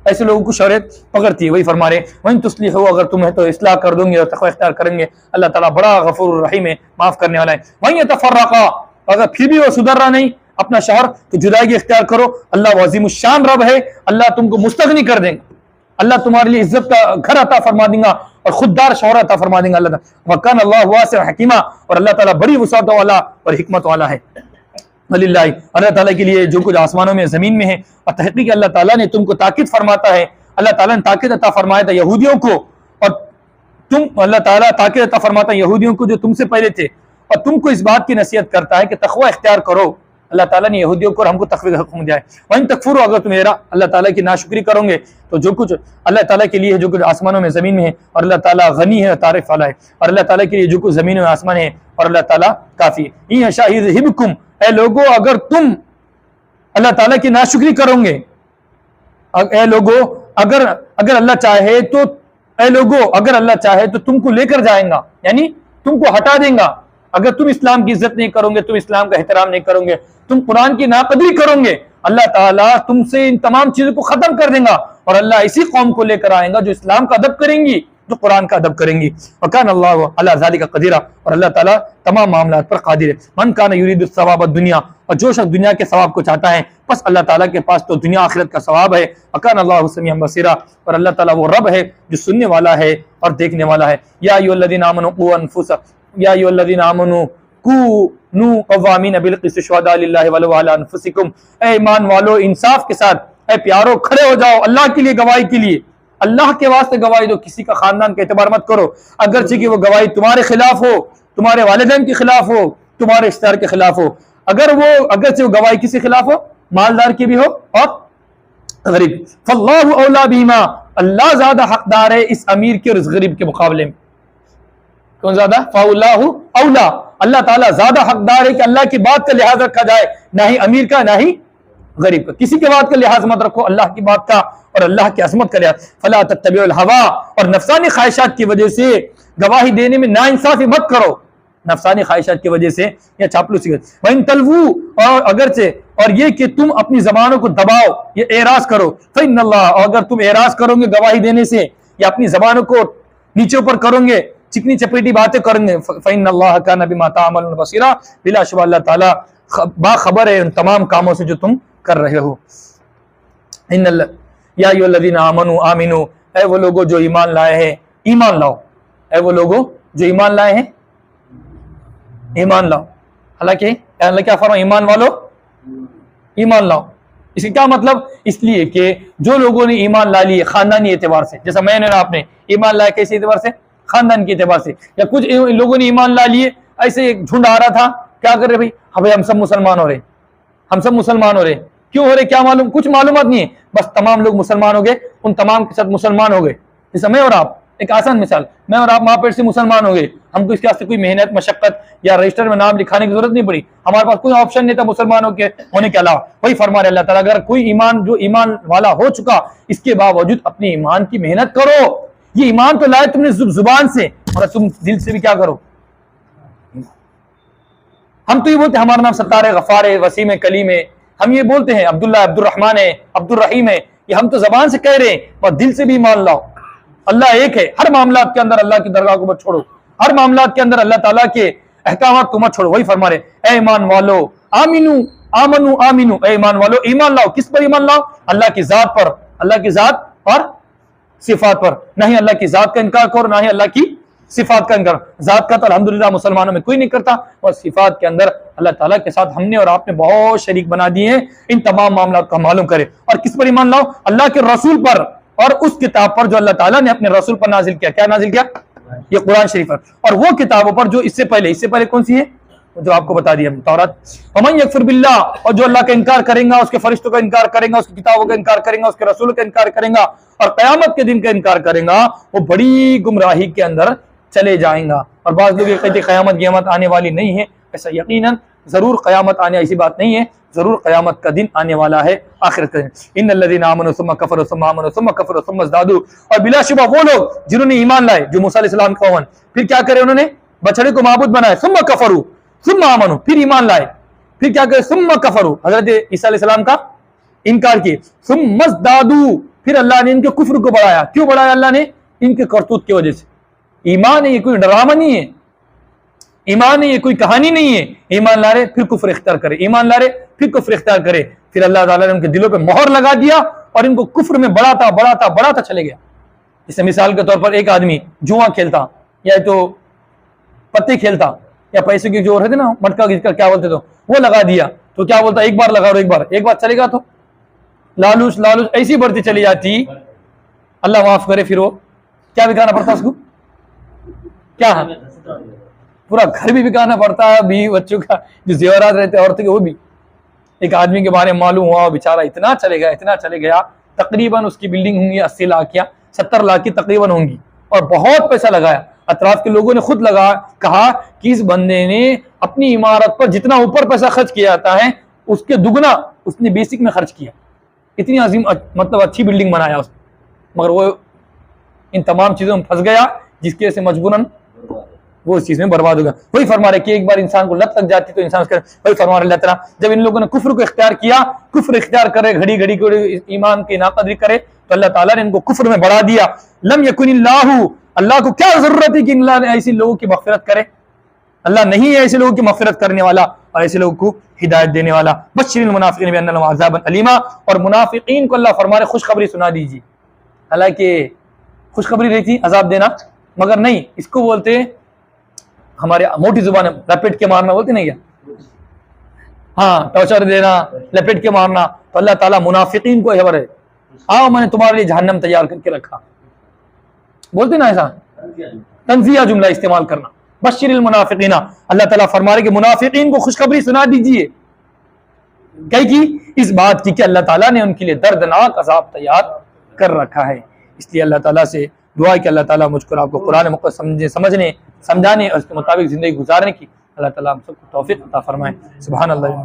ایسے لوگوں کو شریعت پکڑتی ہے۔ وہی فرما رہے وَإِن تُصْلِحُوا، اگر تمہیں تو اصلاح کر دوں گے اور تقوی اختیار کریں گے، اللہ تعالیٰ بڑا غفور الرحیم ہے، معاف کرنے والا ہے۔ وَإِن يَتَفَرَّقَا، اگر پھر بھی وہ سدھر رہا نہیں اپنا شوہر تو جدائی اختیار کرو، اللہ عظیم الشان رب ہے، اللہ تم کو مستغنی کر دیں گا، اللہ تمہارے لیے عزت کا گھر عطا فرما دیں گا اور خوددار شوہر عطا فرما دیں گا اللہ تعالیٰ۔ وَكَانَ اللَّهُ وَاسِعًا حَكِيمًا، اور اللہ تعالیٰ بڑی وسعت والا اور حکمت والا ہے۔ وللہ، اللہ تعالیٰ کے لیے جو کچھ آسمانوں میں زمین میں ہے، اور تحقیق اللہ تعالیٰ نے تم کو تاکید فرماتا ہے، اللہ تعالیٰ نے تاکید عطا فرمایا تھا یہودیوں کو، اور اللہ تعالیٰ تاکید عطا فرماتا ہے یہودیوں کو جو تم سے پہلے تھے، اور تم کو اس بات کی نصیحت کرتا ہے کہ تقوی اختیار کرو اللہ تعالیٰ نے یہودیوں کو اور ہم کو تخفیف کا حکم دیا ہے. وَإِن تَكْفُرُوا اگر تم اللہ تعالیٰ کی ناشکری کرو گے تو جو کچھ اللہ تعالیٰ کے لیے ہے جو کچھ آسمانوں میں زمین میں ہے اور اللہ تعالیٰ غنی ہے تعریف والا ہے اور اللہ تعالیٰ کے لیے جو کچھ زمینوں میں آسمان ہے اور اللہ تعالیٰ کافی ہے. اِن یَشَأْ یُذْهِبْکُمْ اے لوگوں اگر تم اللہ تعالیٰ کی ناشکری کرو گے اے لوگوں اگر اللہ چاہے تو اے لوگوں اگر اللہ چاہے تو تم کو لے کر جائیں گا یعنی تم کو ہٹا دیں گا. اگر تم اسلام کی عزت نہیں کرو گے تم اسلام کا احترام نہیں کرو گے تم قرآن کی ناقدری کرو گے اللہ تعالیٰ تم سے ان تمام چیزوں کو ختم کر دیں گا اور اللہ اسی قوم کو لے کر آئے گا جو اسلام کا ادب کریں گی جو قرآن کا ادب کریں گی. وَكَانَ اللَّهُ عَلَىٰ ذَلِكَ قَدِيرًا اور اللہ تعالیٰ تمام معاملات پر قادر ہے. من کان یرید الثواب الدنیا اور جو شخص دنیا کے ثواب کو چاہتا ہے بس اللہ تعالیٰ کے پاس تو دنیا آخرت کا ثواب ہے. وَكَانَ اللَّهُ سَمِيعًا بَصِيرًا اور اللہ تعالیٰ وہ رب ہے جو سننے والا ہے اور دیکھنے والا ہے. یا ایھا الذین آمنوا قوا انفسکم یا ایھا الذین آمنوا کونوا قوامین بالقسط شہداء للہ ولو علی انفسکم اے ایمان والو انصاف کے ساتھ اے پیارو کھڑے ہو جاؤ اللہ کے لیے گواہی کے لیے. اللہ کے واسطے گواہی دو کسی کا خاندان کا اعتبار مت کرو اگرچہ کہ وہ گواہی تمہارے خلاف ہو تمہارے والدین کے خلاف ہو تمہارے رشتہ دار کے خلاف ہو اگرچہ وہ گواہی کسی خلاف ہو مالدار کی بھی ہو اور غریب. فاللہ اولا بہما اللہ زیادہ حقدار ہے اس امیر کے اور اس غریب کے مقابلے میں. کون زیادہ؟ فاللہ اولا اللہ تعالیٰ زیادہ حقدار ہے کہ اللہ کی بات کا لحاظ رکھا جائے نہ ہی امیر کا نہ ہی غریب کا. کسی کے بات کا لحاظ مت رکھو اللہ کی بات کا اور اللہ کی عظمت کا لحاظ. فلا تتبعوا الہوا اور نفسانی خواہشات کی وجہ سے گواہی دینے میں ناانصافی مت کرو نفسانی خواہشات کی وجہ سے یا چاپلوسی کی. وَإِن تَلْوُوا اور اگرچہ اور یہ کہ تم اپنی زبانوں کو دباؤ یہ اعراض کرو فإن اللہ اور اگر تم اعراض کرو گے گواہی دینے سے یا اپنی زبانوں کو نیچے اوپر کرو گے چکنی چپیٹی باتیں کریں گے فإن اللہ کان بما تعملون بصیرا بلا شبہ اللہ تعالیٰ باخبر ہے ان تمام کاموں سے جو تم کر رہے ہو. ان اللہ یا ایھا الذین آمنوا آمنوا اے وہ لوگوں جو ایمان لائے ہیں ایمان لاؤ اے وہ لوگوں جو ایمان لائے ہیں ایمان لاؤ. حالانکہ اللہ کیا فرمایا ایمان والو ایمان لاؤ. اس کا کیا مطلب؟ اس لیے کہ جو لوگوں نے ایمان لا لیے خاندانی اعتبار سے جیسا میں نے آپ نے ایمان لایا کیسے اعتبار سے خاندان کے اعتبار سے یا کچھ لوگوں نے ایمان لا لیے ایسے ایک جھنڈ آ رہا تھا کیا کر رہے بھائی ہم سب مسلمان ہو رہے ہم سب مسلمان ہو رہے کیوں ہو رہے کیا معلوم کچھ معلومات نہیں ہے بس تمام لوگ مسلمان ہو گئے ان تمام کے ساتھ مسلمان ہو گئے. جیسا میں اور آپ ایک آسان مثال میں اور آپ ماں پیٹ سے مسلمان ہو گئے ہم کو اس کے واسطے کوئی محنت مشقت یا رجسٹر میں نام لکھانے کی ضرورت نہیں پڑی ہمارے پاس کوئی آپشن نہیں تھا مسلمان ہونے کے علاوہ. وہی فرما رہے اللہ تعالیٰ اگر کوئی ایمان والا ہو چکا اس کے باوجود اپنے ایمان کی محنت کرو یہ ایمان تو لائے تم نے زبان سے اور تم دل سے بھی کیا کرو. ہم تو یہ بولتے ہیں ہمارا نام ستار ہے غفار ہے وسیم ہے کلیم ہے ہم یہ بولتے ہیں عبداللہ عبد الرحمن ہے عبد الرحیم ہے یہ ہم تو زبان سے کہہ رہے ہیں اور دل سے بھی مان لاؤ اللہ ایک ہے. ہر معاملات کے اندر اللہ کی درگاہ کو مت چھوڑو ہر معاملات کے اندر اللہ تعالیٰ کے احکامات کو مت چھوڑو. وہی فرما رہے اے ایمان والو آمنو اے ایمان والو ایمان لاؤ کس پر ایمان لاؤ اللہ کی ذات پر اللہ کی ذات اور صفات پر. نہ ہی اللہ کی ذات کا انکار کرو نہ ہی اللہ کی صفات کا انکار. ذات کا تو الحمدللہ مسلمانوں میں کوئی نہیں کرتا اور صفات کے اندر اللہ تعالیٰ کے ساتھ ہم نے اور آپ نے بہت شریک بنا دیے ہیں. ان تمام معاملات کو معلوم کرے اور کس پر ایمان لاؤ اللہ کے رسول پر اور اس کتاب پر جو اللہ تعالیٰ نے اپنے رسول پر نازل کیا. کیا نازل کیا؟ یہ قرآن شریف پر اور وہ کتابوں پر جو اس سے پہلے کون سی ہے جو آپ کو بتا دیا تورات. ومن یکفر باللہ اور جو اللہ کا انکار کرے گا اس کے فرشتوں کا انکار کرے گا اس کی کتابوں کا انکار کرے گا اس کے رسول کا انکار کرے گا اور قیامت کے دن کا انکار کرے گا وہ بڑی گمراہی کے اندر چلے جائیں گا. اور بعض لوگ یہ کہتے قیامت آنے والی نہیں ہے ایسا یقیناً ضرور قیامت آنے ایسی بات نہیں ہے ضرور قیامت کا دن آنے والا ہے آخرت کا دن. ان الذین آمنوا ثم کفروا ثم آمنوا ثم کفروا ثم ازدادوا اور بلا شبہ وہ لوگ جنہوں نے ایمان لائے جو موسیٰ علیہ السلام کے قوم پھر کیا کرے انہوں نے بچڑے کو معبود بنایا ثم کفروا ثم آمنوا پھر ایمان لائے پھر کیا کرے ثم کفروا حضرت عیسیٰ علیہ السلام کا انکار کیے ثم ازدادوا پھر اللہ نے ان کے کفر کو بڑھایا. کیوں بڑھایا اللہ نے؟ ان کے کرتوت کی وجہ سے. ایمان ہے یہ کوئی ڈرامہ نہیں ہے ایمان ہے یہ کوئی کہانی نہیں ہے. ایمان لا رہے پھر کفر اختیار کرے ایمان لا رہے پھر کفر اختیار کرے پھر اللہ تعالیٰ نے ان کے دلوں پہ مہر لگا دیا اور ان کو کفر میں بڑھاتا چلے گیا. جیسے مثال کے طور پر ایک آدمی جوا کھیلتا یا تو پتے کھیلتا یا پیسے کی جو رہتے نا مٹکا گھر کر کیا بولتے تو وہ لگا دیا تو کیا بولتا ایک بار لگا رہو ایک بار چلے گا تو لالوچ ایسی بڑھتی چلی جاتی اللہ معاف کرے پھر وہ کیا بکانا پڑتا اس کو کیا پورا گھر بھی بکانا پڑتا ہے بھی بچوں کا جو زیورات رہتے عورتوں کے وہ بھی ایک آدمی کے بارے میں معلوم ہوا بیچارہ اتنا چلے گیا تقریباً اس کی بلڈنگ ہوں گی 80 لاکھ یا 70 لاکھ کی تقریباً ہوں گی، اور بہت پیسہ لگایا، اطراف کے لوگوں نے خود کہا کہ اس بندے نے اپنی عمارت پر جتنا اوپر پیسہ خرچ کیا جاتا ہے اس کے دگنا اس نے بیسک میں خرچ کیا، اتنی عظیم مطلب اچھی بلڈنگ بنایا اس نے، مگر وہ ان تمام چیزوں میں پھنس گیا جس کی وجہ سے مجبوراً وہ اس چیز میں برباد ہوگا۔ وہی فرما رہے کہ ایک بار انسان کو لت لگ جاتی تو انسان اس کا، وہی فرما رہے اللہ تعالیٰ جب ان لوگوں نے کفر کو اختیار کیا، کفر اختیار کرے گھڑی گھڑی کو ایمان کی ناقدری کرے تو اللہ تعالیٰ نے ان کو کفر میں بڑھا دیا۔ لم یکن اللہ کو کیا ضرورت ہے کہ اللہ نے ایسے لوگوں کی مغفرت کرے، اللہ نہیں ہے ایسے لوگوں کی مغفرت کرنے والا اور ایسے لوگوں کو ہدایت دینے والا۔ بشر المنافقین بان لهم عذابا الیما، اور منافقین کو اللہ فرما رہے خوشخبری سنا دیجیے، حالانکہ خوشخبری رہی تھی عذاب دینا، مگر نہیں، اس کو بولتے ہمارے موٹی زبان میں لپیٹ کے مارنا بولتے نہیں کیا، ہاں ٹارچر دینا، لپیٹ کے مارنا، تو اللہ تعالیٰ منافقین کو خبر ہے، آؤ میں نے تمہارے لیے جہنم تیار کر کے رکھا، بولتے نا ایسا تنزیہ جملہ استعمال کرنا۔ بشر المنافقین، اللہ تعالیٰ فرما رہے کہ منافقین کو خوشخبری سنا دیجئے، کی اس بات کی کہ اللہ تعالیٰ نے ان کے لیے دردناک عذاب تیار کر رکھا ہے۔ اس لیے اللہ تعالیٰ سے دعا ہے کہ اللہ تعالیٰ مجھ کو آپ کو قرآن مقدس سمجھنے سمجھانے اور اس کے مطابق زندگی گزارنے کی اللہ تعالیٰ ہم سب کو توفیق عطا فرمائے۔ سبحان اللہ۔